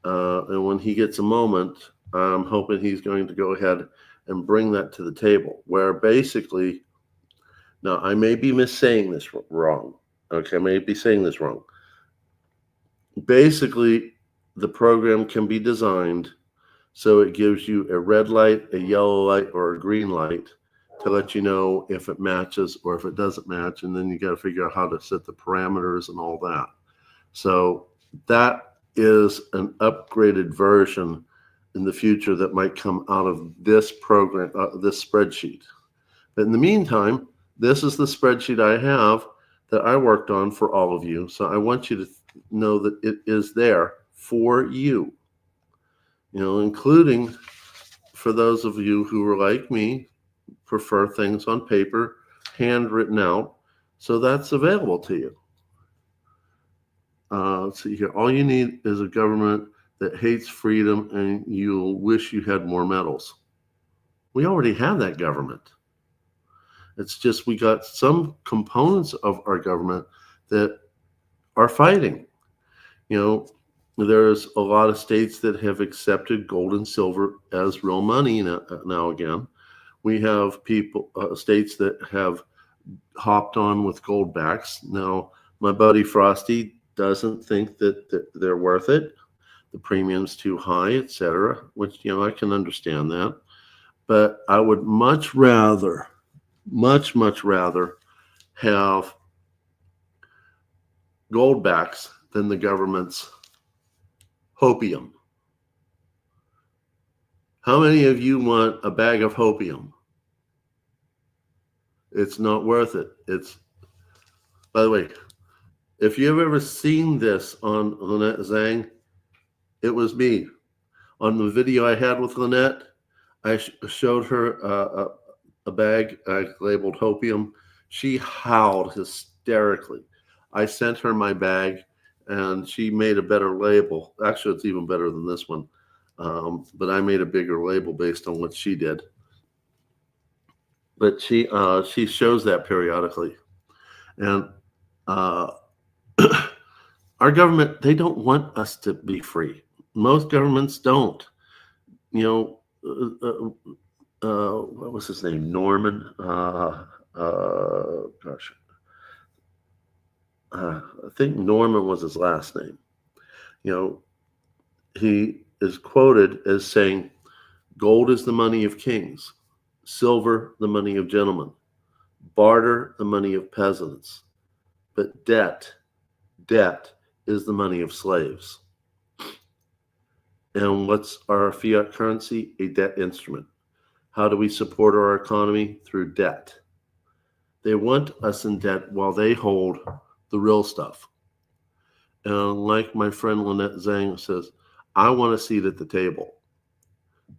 And when he gets a moment, I'm hoping he's going to go ahead and bring that to the table, where basically, now I may be saying this wrong. Okay, I may be saying this wrong. Basically, the program can be designed so it gives you a red light, a yellow light, or a green light to let you know if it matches or if it doesn't match. And then you got to figure out how to set the parameters and all that. So that is an upgraded version in the future that might come out of this program, this spreadsheet. But in the meantime, this is the spreadsheet I have that I worked on for all of you. So I want you to know that it is there for you, including for those of you who are like me, prefer things on paper, handwritten out. So that's available to you. Let's see here. All you need is a government that hates freedom, and you'll wish you had more medals. We already have that government. It's just we got some components of our government that are fighting. There's a lot of states that have accepted gold and silver as real money now again. We have states that have hopped on with gold backs. Now, my buddy Frosty doesn't think that they're worth it. The premium's too high, etc., which, I can understand that. But I would much rather have gold backs than the government's hopium. How many of you want a bag of hopium? It's not worth it. By the way, if you've ever seen this on Lynette Zhang, it was me. On the video I had with Lynette, I showed her a bag I labeled hopium. She howled hysterically. I sent her my bag, and she made a better label. Actually, it's even better than this one. But I made a bigger label based on what she did. But she shows that periodically. And our government, they don't want us to be free. Most governments don't. What was his name? Norman. I think Norman was his last name. He is quoted as saying, "Gold is the money of kings, silver the money of gentlemen, barter the money of peasants, but debt is the money of slaves." And what's our fiat currency? A debt instrument. How do we support our economy? Through debt. They want us in debt while they hold the real stuff. And like my friend Lynette Zhang says, I want a seat at the table.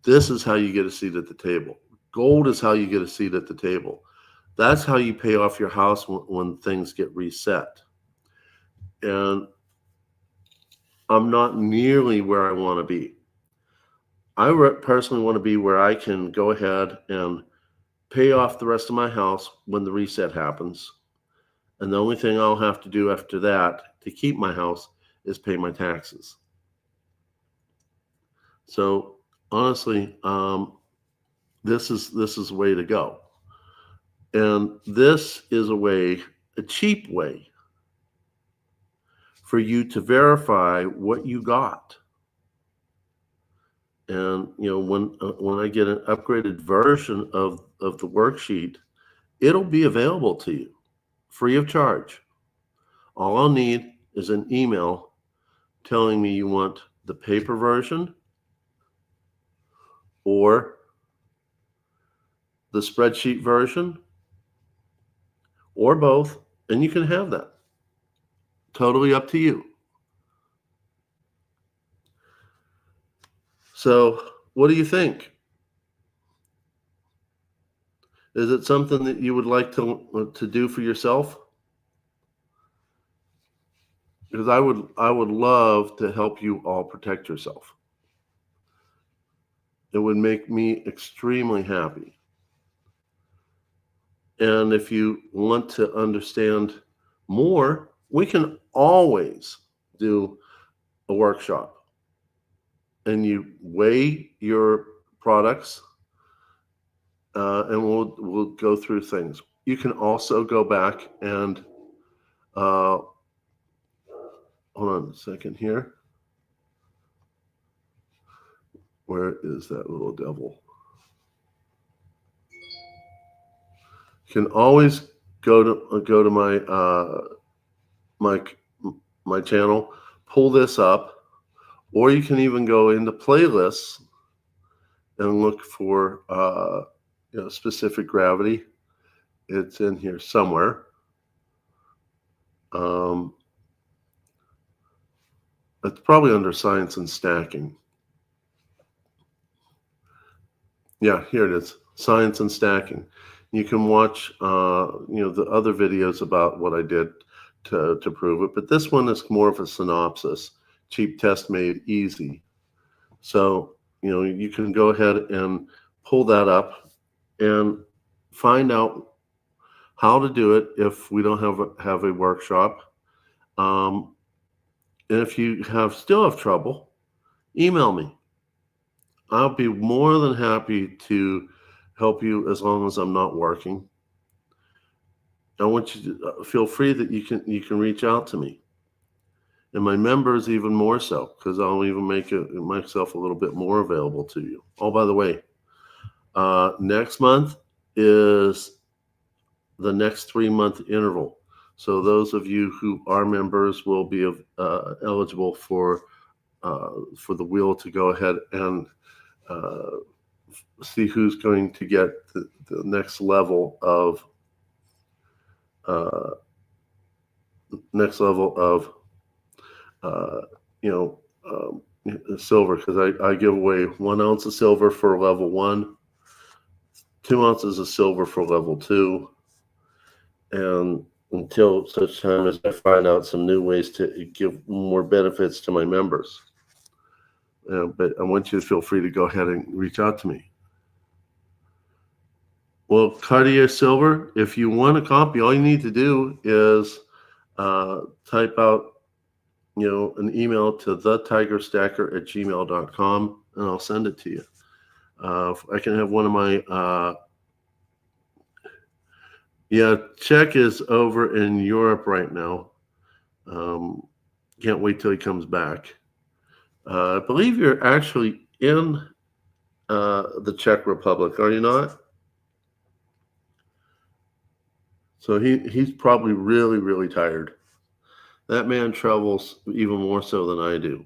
This is how you get a seat at the table. Gold is how you get a seat at the table. That's how you pay off your house when things get reset. And I'm not nearly where I want to be. I personally want to be where I can go ahead and pay off the rest of my house when the reset happens. And the only thing I'll have to do after that to keep my house is pay my taxes. So honestly, this is the way to go. And this is a cheap way for you to verify what you got. And when I get an upgraded version of the worksheet, it'll be available to you free of charge. All I'll need is an email telling me you want the paper version or the spreadsheet version or both, and you can have that. Totally up to you. So, what do you think? Is it something that you would like to do for yourself? Because I would love to help you all protect yourself. It would make me extremely happy. And if you want to understand more, we can always do a workshop. And you weigh your products, and we'll go through things. You can also go back and hold on a second here. Where is that little devil? You can always go to my channel, pull this up, or you can even go into playlists and look for specific gravity. It's in here somewhere. It's probably under science and stacking. Yeah, here it is, science and stacking. You can watch the other videos about what I did to prove it, but this one is more of a synopsis. Cheap test made easy. So you can go ahead and pull that up and find out how to do it if we don't have a workshop. And if you still have trouble, email me. I'll be more than happy to help you as long as I'm not working. I want you to feel free that you can reach out to me. And my members even more so, because I'll even make myself a little bit more available to you. Oh, by the way, next month is the next 3-month interval. So those of you who are members will be eligible for the wheel to go ahead and see who's going to get the next level of silver, because I give away 1 ounce of silver for level 1, 2 ounces of silver for level 2, and until such time as I find out some new ways to give more benefits to my members. But I want you to feel free to go ahead and reach out to me. Well, Cartier Silver, if you want a copy, all you need to do is type out an email to thetigerstacker@gmail.com, and I'll send it to you. I can have one of my Czech is over in Europe right now. Can't wait till he comes back. I believe you're actually in the Czech Republic, are you not? So he's probably really, really tired. That man travels even more so than I do.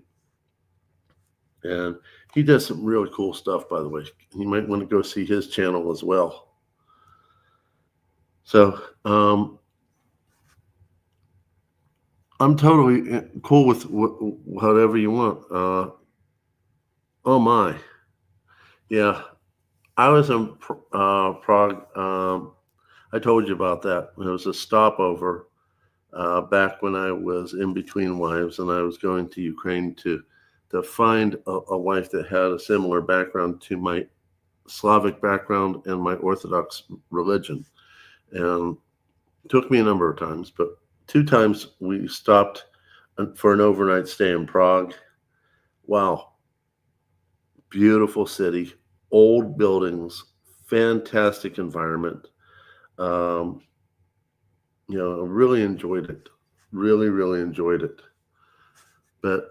And he does some really cool stuff, by the way. You might want to go see his channel as well. So I'm totally cool with whatever you want. Oh my. Yeah. I was in Prague. I told you about that. It was a stopover back when I was in between wives, and I was going to Ukraine to find a wife that had a similar background to my Slavic background and my Orthodox religion. And it took me a number of times, but 2 times we stopped for an overnight stay in Prague. Wow. Beautiful city, old buildings, fantastic environment. I really enjoyed it. Really, really enjoyed it. But,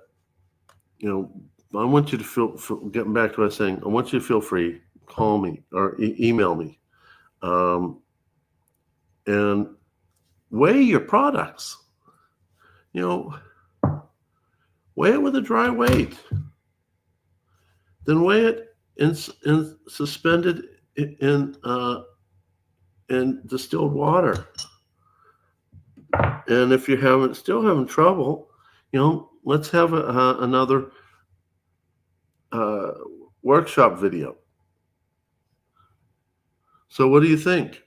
I want you to feel, getting back to what I was saying, I want you to feel free, call me or email me, and weigh your products. Weigh Weigh it with a dry weight. Then weigh it in suspended in distilled water. And if you're still having trouble, let's have another workshop video. So what do you think?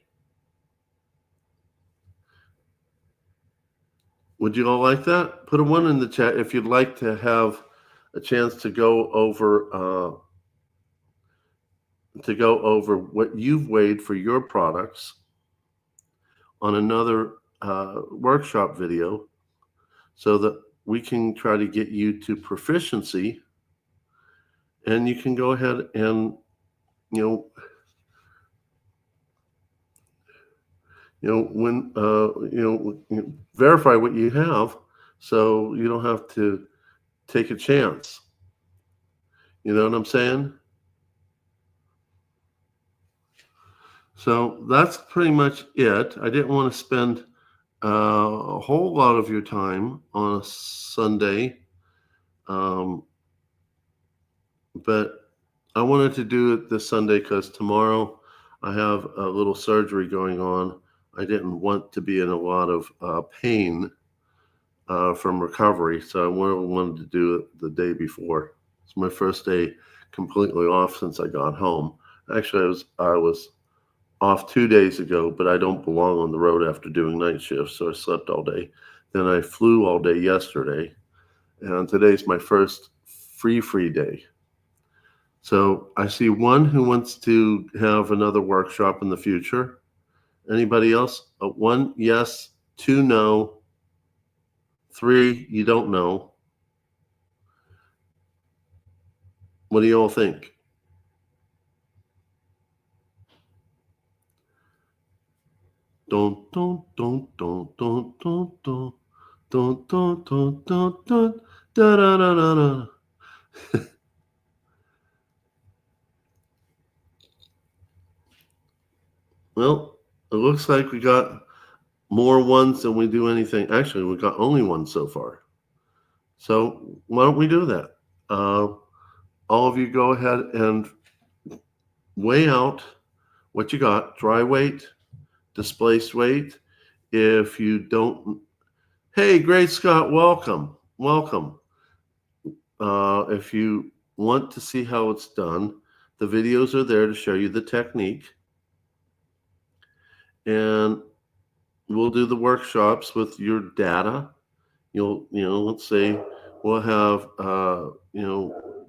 Would you all like that? Put a 1 in the chat if you'd like to have a chance to go over what you've weighed for your products on another workshop video, so that we can try to get you to proficiency, and you can go ahead and verify what you have, so you don't have to take a chance. You know what I'm saying? So that's pretty much it. I didn't want to spend a whole lot of your time on a Sunday, but I wanted to do it this Sunday because tomorrow I have a little surgery going on. I didn't want to be in a lot of pain from recovery, so I wanted to do it the day before. It's my first day completely off since I got home. Actually, I was off 2 days ago, but I don't belong on the road after doing night shifts, so I slept all day. Then I flew all day yesterday, and today's my first free day. So I see one who wants to have another workshop in the future. Anybody else? 1, yes. 2, no. 3, you don't know. What do you all think? Don't da da da da da. Well, it looks like we got more ones than we do anything. Actually, we got only one so far. So why don't we do that? All of you go ahead and weigh out what you got. Dry weight, displaced weight. If you don't, hey, Great Scott, welcome. If you want to see how it's done, the videos are there to show you the technique. And we'll do the workshops with your data. Let's say we'll have,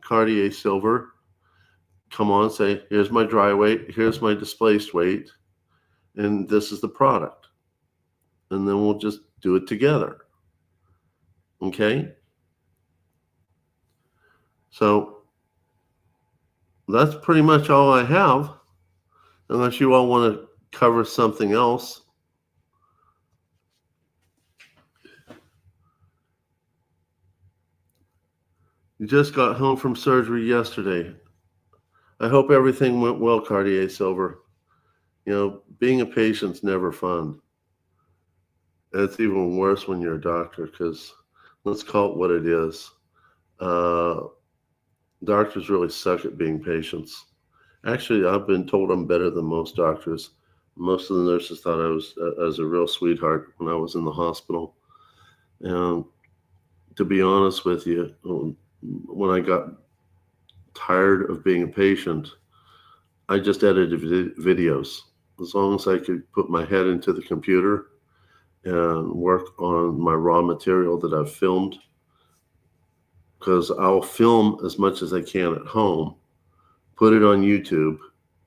Cartier Silver come on, say, here's my dry weight, here's my displaced weight, and this is the product. And then we'll just do it together. Okay? So that's pretty much all I have, unless you all want to cover something else. You just got home from surgery yesterday. I hope everything went well, Cartier Silver. Being a patient's never fun. It's even worse when you're a doctor, because let's call it what it is. Doctors really suck at being patients. Actually, I've been told I'm better than most doctors. Most of the nurses thought I was a real sweetheart when I was in the hospital. And to be honest with you, when I got tired of being a patient, I just edited videos. As long as I could put my head into the computer and work on my raw material that I've filmed, because I'll film as much as I can at home, put it on YouTube,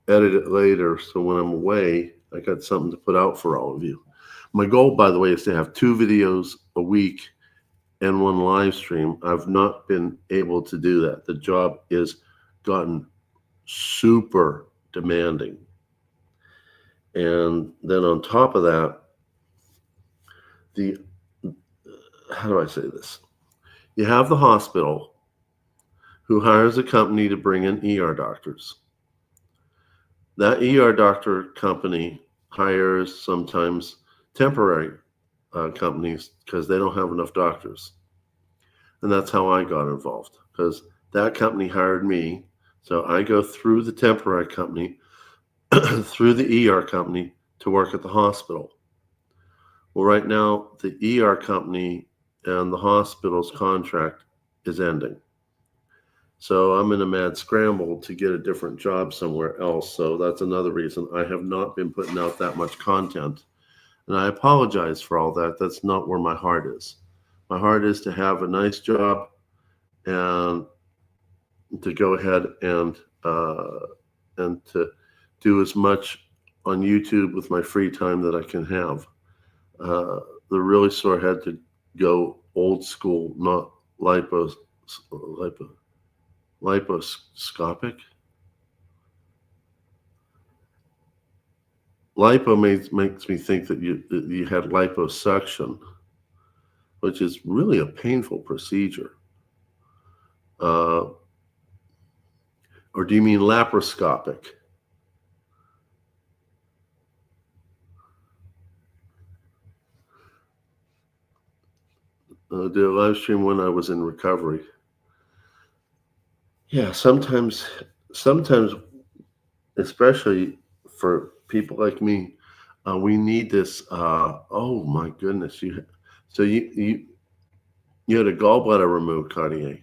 edit it later, so when I'm away, I got something to put out for all of you. My goal, by the way, is to have 2 videos a week and 1 live stream. I've not been able to do that. The job is gotten super demanding. And then on top of that, how do I say this? You have the hospital who hires a company to bring in ER doctors. That ER doctor company hires sometimes temporary companies because they don't have enough doctors. And that's how I got involved, because that company hired me. So I go through the temporary company, through the ER company to work at the hospital. Well, right now, the ER company and the hospital's contract is ending. So I'm in a mad scramble to get a different job somewhere else. So that's another reason I have not been putting out that much content. And I apologize for all that. That's not where my heart is. My heart is to have a nice job and to go ahead and to do as much on YouTube with my free time that I can have. The really sore head to go old school, not liposcopic. Lipo makes me think that you had liposuction, which is really a painful procedure. Or do you mean laparoscopic? Did a live stream when I was in recovery. Yeah, sometimes, especially for people like me, we need this. Oh my goodness, so you had a gallbladder removed, Cartier.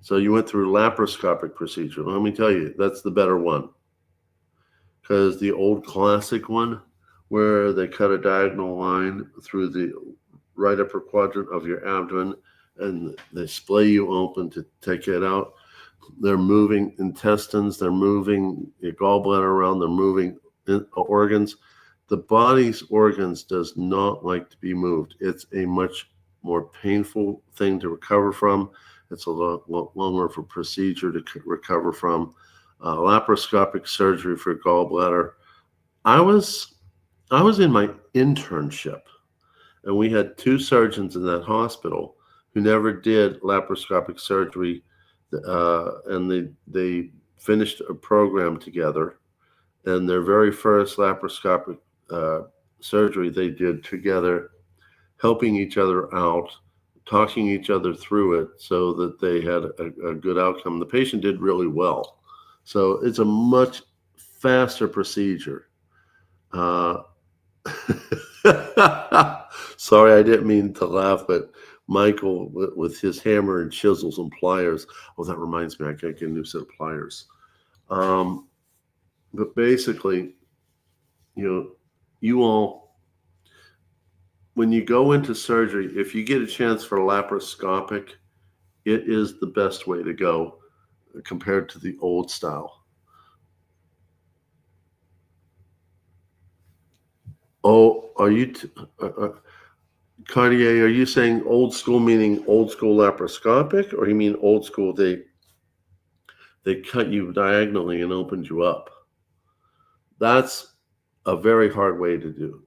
So you went through laparoscopic procedure. Let me tell you, that's the better one, because the old classic one, where they cut a diagonal line through the right upper quadrant of your abdomen and they splay you open to take it out. They're moving intestines, they're moving your gallbladder around, they're moving organs. The body's organs does not like to be moved. It's a much more painful thing to recover from. It's a lot longer of a procedure to recover from. Laparoscopic surgery for gallbladder. I was in my internship, and we had two surgeons in that hospital who never did laparoscopic surgery, and they finished a program together. And their very first laparoscopic surgery they did together, helping each other out, talking each other through it so that they had a good outcome. The patient did really well. So it's a much faster procedure. Sorry, I didn't mean to laugh, but Michael with his hammer and chisels and pliers. Oh, that reminds me, I gotta get a new set of pliers. But basically, you all, when you go into surgery, if you get a chance for laparoscopic, it is the best way to go compared to the old style. Oh, are you, Cartier, are you saying old school meaning old school laparoscopic, or you mean old school they cut you diagonally and opened you up? That's a very hard way to do.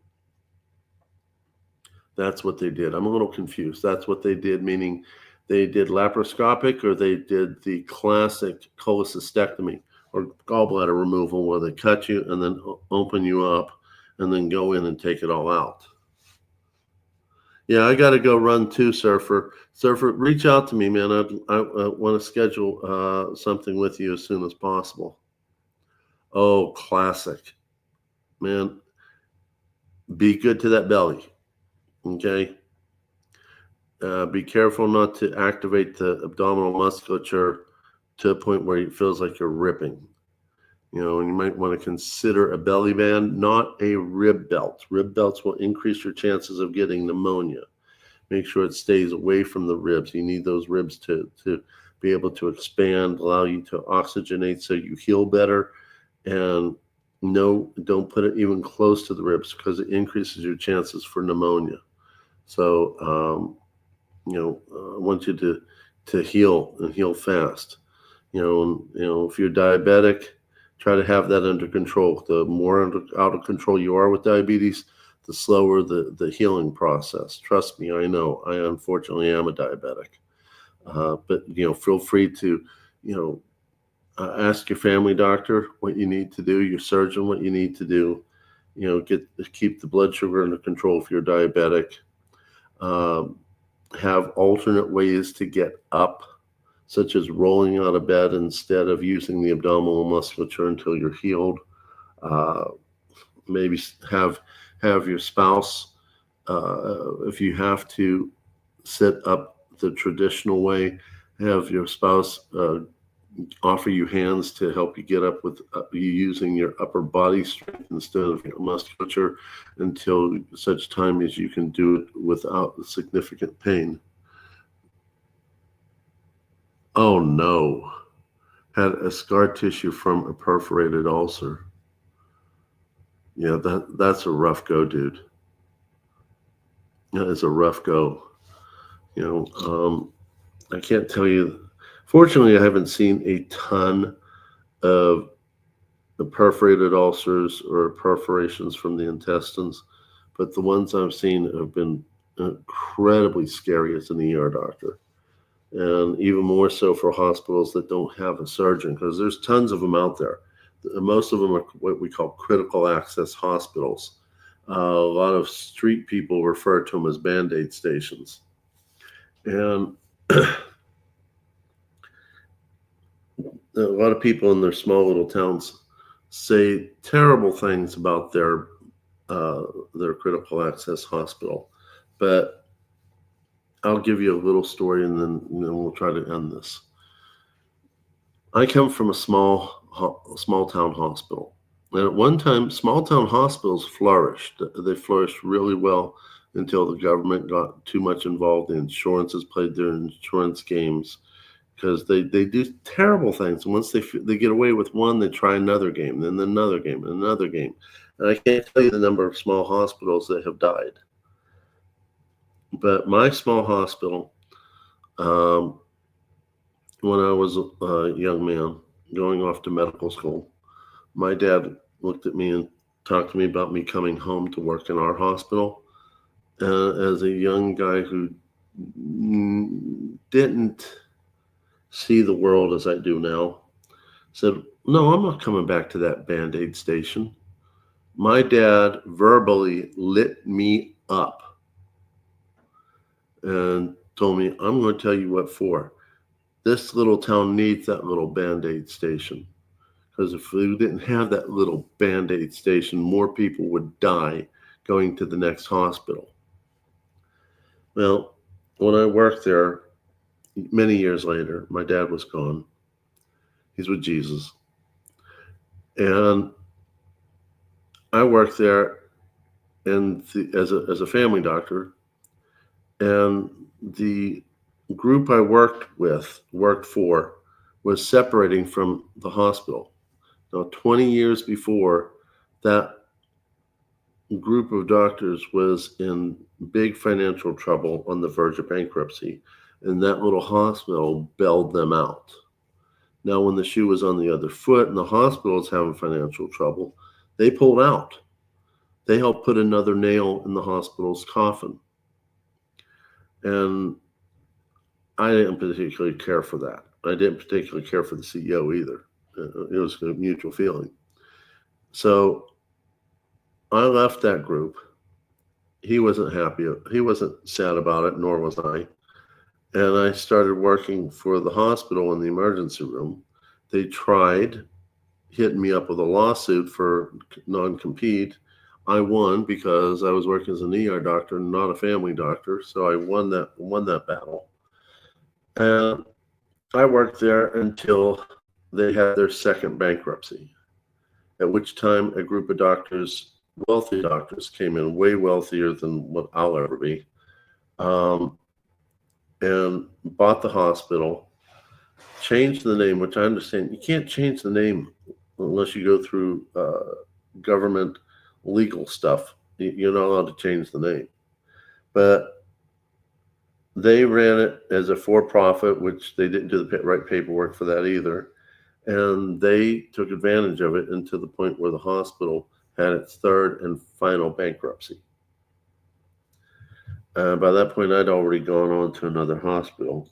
That's what they did. I'm a little confused. That's what they did, meaning they did laparoscopic, or they did the classic cholecystectomy or gallbladder removal, where they cut you and then open you up and then go in and take it all out. Yeah, I got to go run too, Surfer. Surfer, reach out to me, man. I want to schedule something with you as soon as possible. Oh, classic. Man, be good to that belly, okay? Be careful not to activate the abdominal musculature to a point where it feels like you're ripping. And you might want to consider a belly band, not a rib belt. Rib belts will increase your chances of getting pneumonia. Make sure it stays away from the ribs. You need those ribs to be able to expand, allow you to oxygenate so you heal better. And no, don't put it even close to the ribs, because it increases your chances for pneumonia. So, I want you to heal and heal fast. If you're diabetic, try to have that under control. The more out of control you are with diabetes, the slower the healing process. Trust me, I know. I unfortunately am a diabetic. But feel free to, ask your family doctor what you need to do, your surgeon what you need to do. Keep the blood sugar under control if you're diabetic. have alternate ways to get up, such as rolling out of bed instead of using the abdominal musculature until you're healed. Uh, maybe have your spouse, if you have to sit up the traditional way, have your spouse offer you hands to help you get up with you using your upper body strength instead of your musculature until such time as you can do it without significant pain. Oh no, had a scar tissue from a perforated ulcer. Yeah, that's a rough go, dude. That is a rough go. You I can't tell you. Fortunately, I haven't seen a ton of the perforated ulcers or perforations from the intestines, but the ones I've seen have been incredibly scary as an ER doctor. And even more so for hospitals that don't have a surgeon, because there's tons of them out there. Most of them are what we call critical access hospitals. A lot of street people refer to them as Band-Aid stations. And a lot of people in their small little towns say terrible things about their critical access hospital. But I'll give you a little story, and then we'll try to end this. I come from a small town hospital, and at one time, small town hospitals flourished. They flourished really well until the government got too much involved. The insurances played their insurance games, because they do terrible things. And once they get away with one, they try another game, then another game, and another game. And I can't tell you the number of small hospitals that have died. But my small hospital, um, when I was a young man going off to medical school, my dad looked at me and talked to me about me coming home to work in our hospital. As a young guy who didn't see the world as I do now, said, "No, I'm not coming back to that Band-Aid station." My dad verbally lit me up and told me, "I'm going to tell you what for. This little town needs that little Band-Aid station. Because if we didn't have that little Band-Aid station, more people would die going to the next hospital." Well, when I worked there many years later, my dad was gone. He's with Jesus. And I worked there as a family doctor, and the group I worked for, was separating from the hospital. Now, 20 years before, that group of doctors was in big financial trouble on the verge of bankruptcy, and that little hospital bailed them out. Now, when the shoe was on the other foot and the hospital was having financial trouble, they pulled out. They helped put another nail in the hospital's coffin. And I didn't particularly care for that. I didn't particularly care for the CEO either. It was a mutual feeling. So I left that group. He wasn't happy. He wasn't sad about it, nor was I. And I started working for the hospital in the emergency room. They tried hitting me up with a lawsuit for non-compete. I won because I was working as an ER doctor, not a family doctor. So I won that battle. And I worked there until they had their second bankruptcy, at which time a group of doctors, wealthy doctors, came in, way wealthier than what I'll ever be, and bought the hospital, changed the name, which I understand you can't change the name unless you go through government legal stuff. You're not allowed to change the name. But they ran it as a for-profit, which they didn't do the right paperwork for that either. And they took advantage of it into the point where the hospital had its third and final bankruptcy. By that point, I'd already gone on to another hospital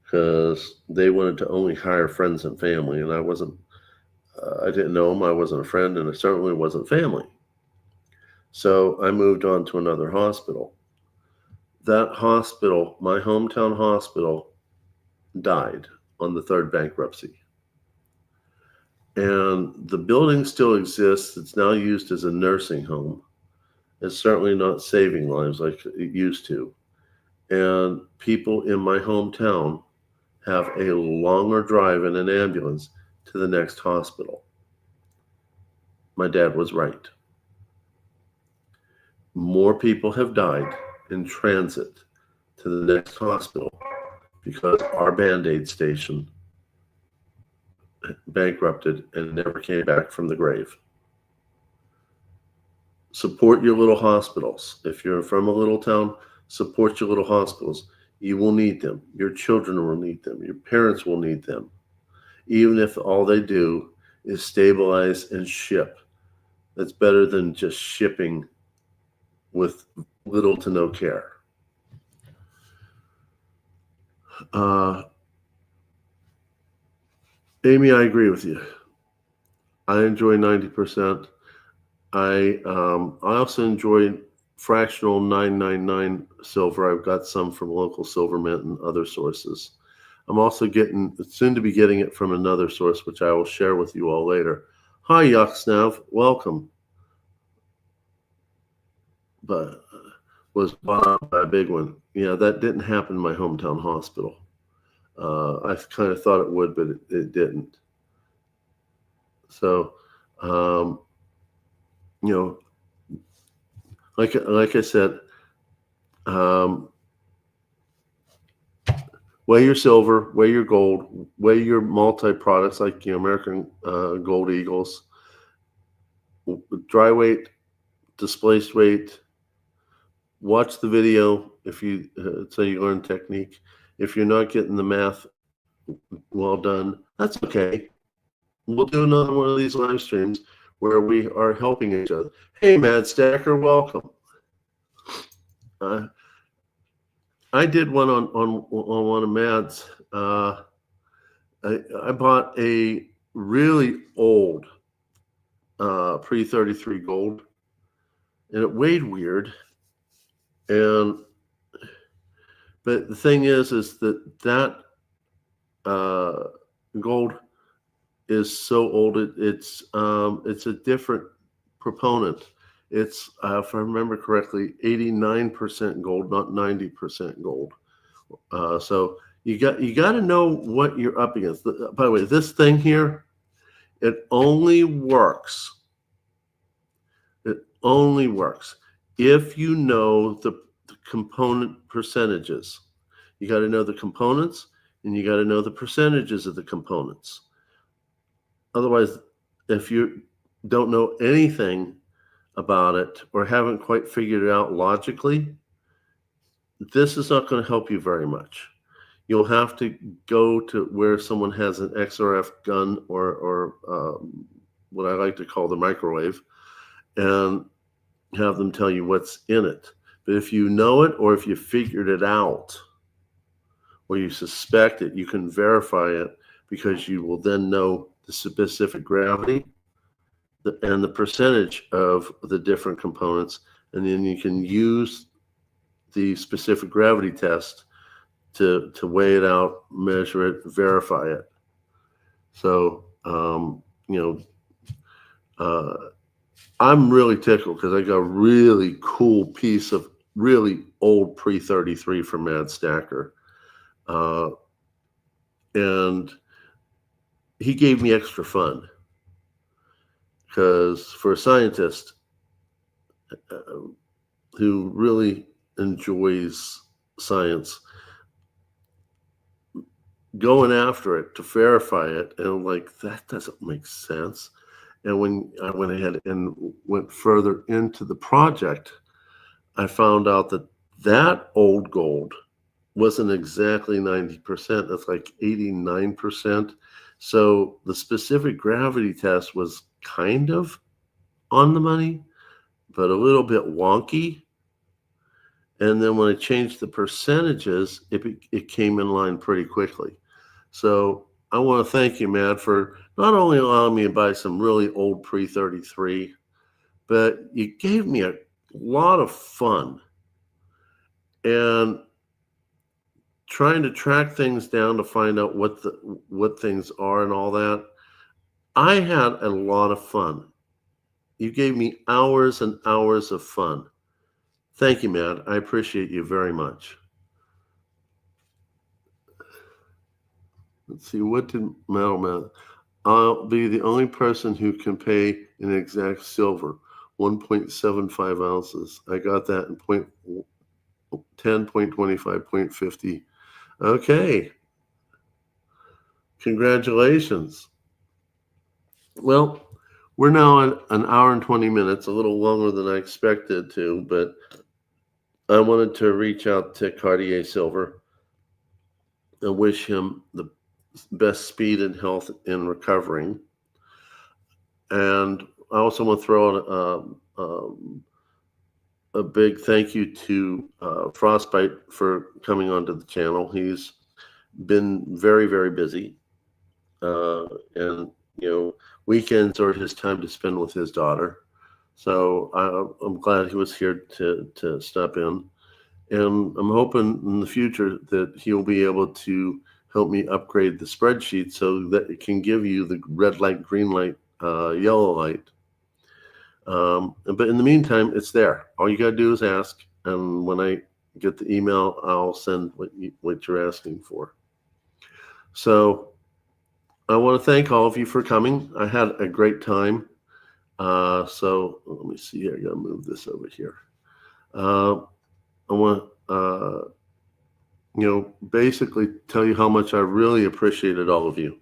because they wanted to only hire friends and family. And I didn't know them. I wasn't a friend, and I certainly wasn't family. So I moved on to another hospital. that hospital, my hometown hospital, died on the third bankruptcy. And the building still exists. It's now used as a nursing home. It's certainly not saving lives like it used to. And people in my hometown have a longer drive in an ambulance to the next hospital. My dad was right. More people have died in transit to the next hospital because our Band-Aid station bankrupted and never came back from the grave. Support your little hospitals. If you're from a little town, support your little hospitals. You will need them. Your children will need them. Your parents will need them. Even if all they do is stabilize and ship. That's better than just shipping with little to no care. Amy, I agree with you. I enjoy 90%. I also enjoy fractional 999 silver. I've got some from local silver mint and other sources. I'm also soon to be getting it from another source, which I will share with you all later. Hi, Yucksnav, welcome. But was bought out by a big one. Yeah, that didn't happen in my hometown hospital. I kind of thought it would, but it didn't. So, like I said, weigh your silver, weigh your gold, weigh your multi-products like American Gold Eagles, dry weight, displaced weight. Watch the video if you so you learn technique. If you're not getting the math well done, that's okay. We'll do another one of these live streams where we are helping each other. Hey, Mad Stacker, welcome. I did one on one of Mad's. I bought a really old pre-33 gold, and it weighed weird. But the thing is that gold is so old. It's a different proponent. It's if I remember correctly, 89% gold, not 90% gold. So you got to know what you're up against. By the way, this thing here, it only works. It only works if you know the component percentages. You got to know the components, and you got to know the percentages of the components. Otherwise, if you don't know anything about it or haven't quite figured it out logically, this is not going to help you very much. You'll have to go to where someone has an XRF gun or what I like to call the microwave and have them tell you what's in it. But if you know it or if you figured it out or you suspect it, you can verify it because you will then know the specific gravity and the percentage of the different components, and then you can use the specific gravity test to weigh it out, measure it, verify it. So, I'm really tickled because I got a really cool piece of really old pre-33 from Mad Stacker. And he gave me extra fun because for a scientist who really enjoys science, going after it to verify it, and I'm like, that doesn't make sense. And when I went ahead and went further into the project, I found out that old gold wasn't exactly 90%. That's like 89%. So the specific gravity test was kind of on the money, but a little bit wonky. And then when I changed the percentages, it came in line pretty quickly. So I want to thank you, Matt, for not only allowing me to buy some really old pre-33, but you gave me a lot of fun. and trying to track things down to find out what things are and all that. I had a lot of fun. You gave me hours and hours of fun. Thank you, Matt. I appreciate you very much. Let's see, what did Matt? I'll be the only person who can pay in exact silver, 1.75 ounces. I got that in 10, 0.25, 0.50. Okay. Congratulations. Well, we're now at an hour and 20 minutes, a little longer than I expected to, but I wanted to reach out to Cartier Silver and wish him the best speed and health in recovering. And I also want to throw out a big thank you to Frostbite for coming onto the channel. He's been very, very busy. And, weekends are his time to spend with his daughter. So I'm glad he was here to step in. And I'm hoping in the future that he'll be able to help me upgrade the spreadsheet so that it can give you the red light, green light, yellow light. But in the meantime, it's there. All you got to do is ask. And when I get the email, I'll send what you're asking for. So I want to thank all of you for coming. I had a great time. So let me see here. I got to move this over here. I want to, basically tell you how much I really appreciated all of you.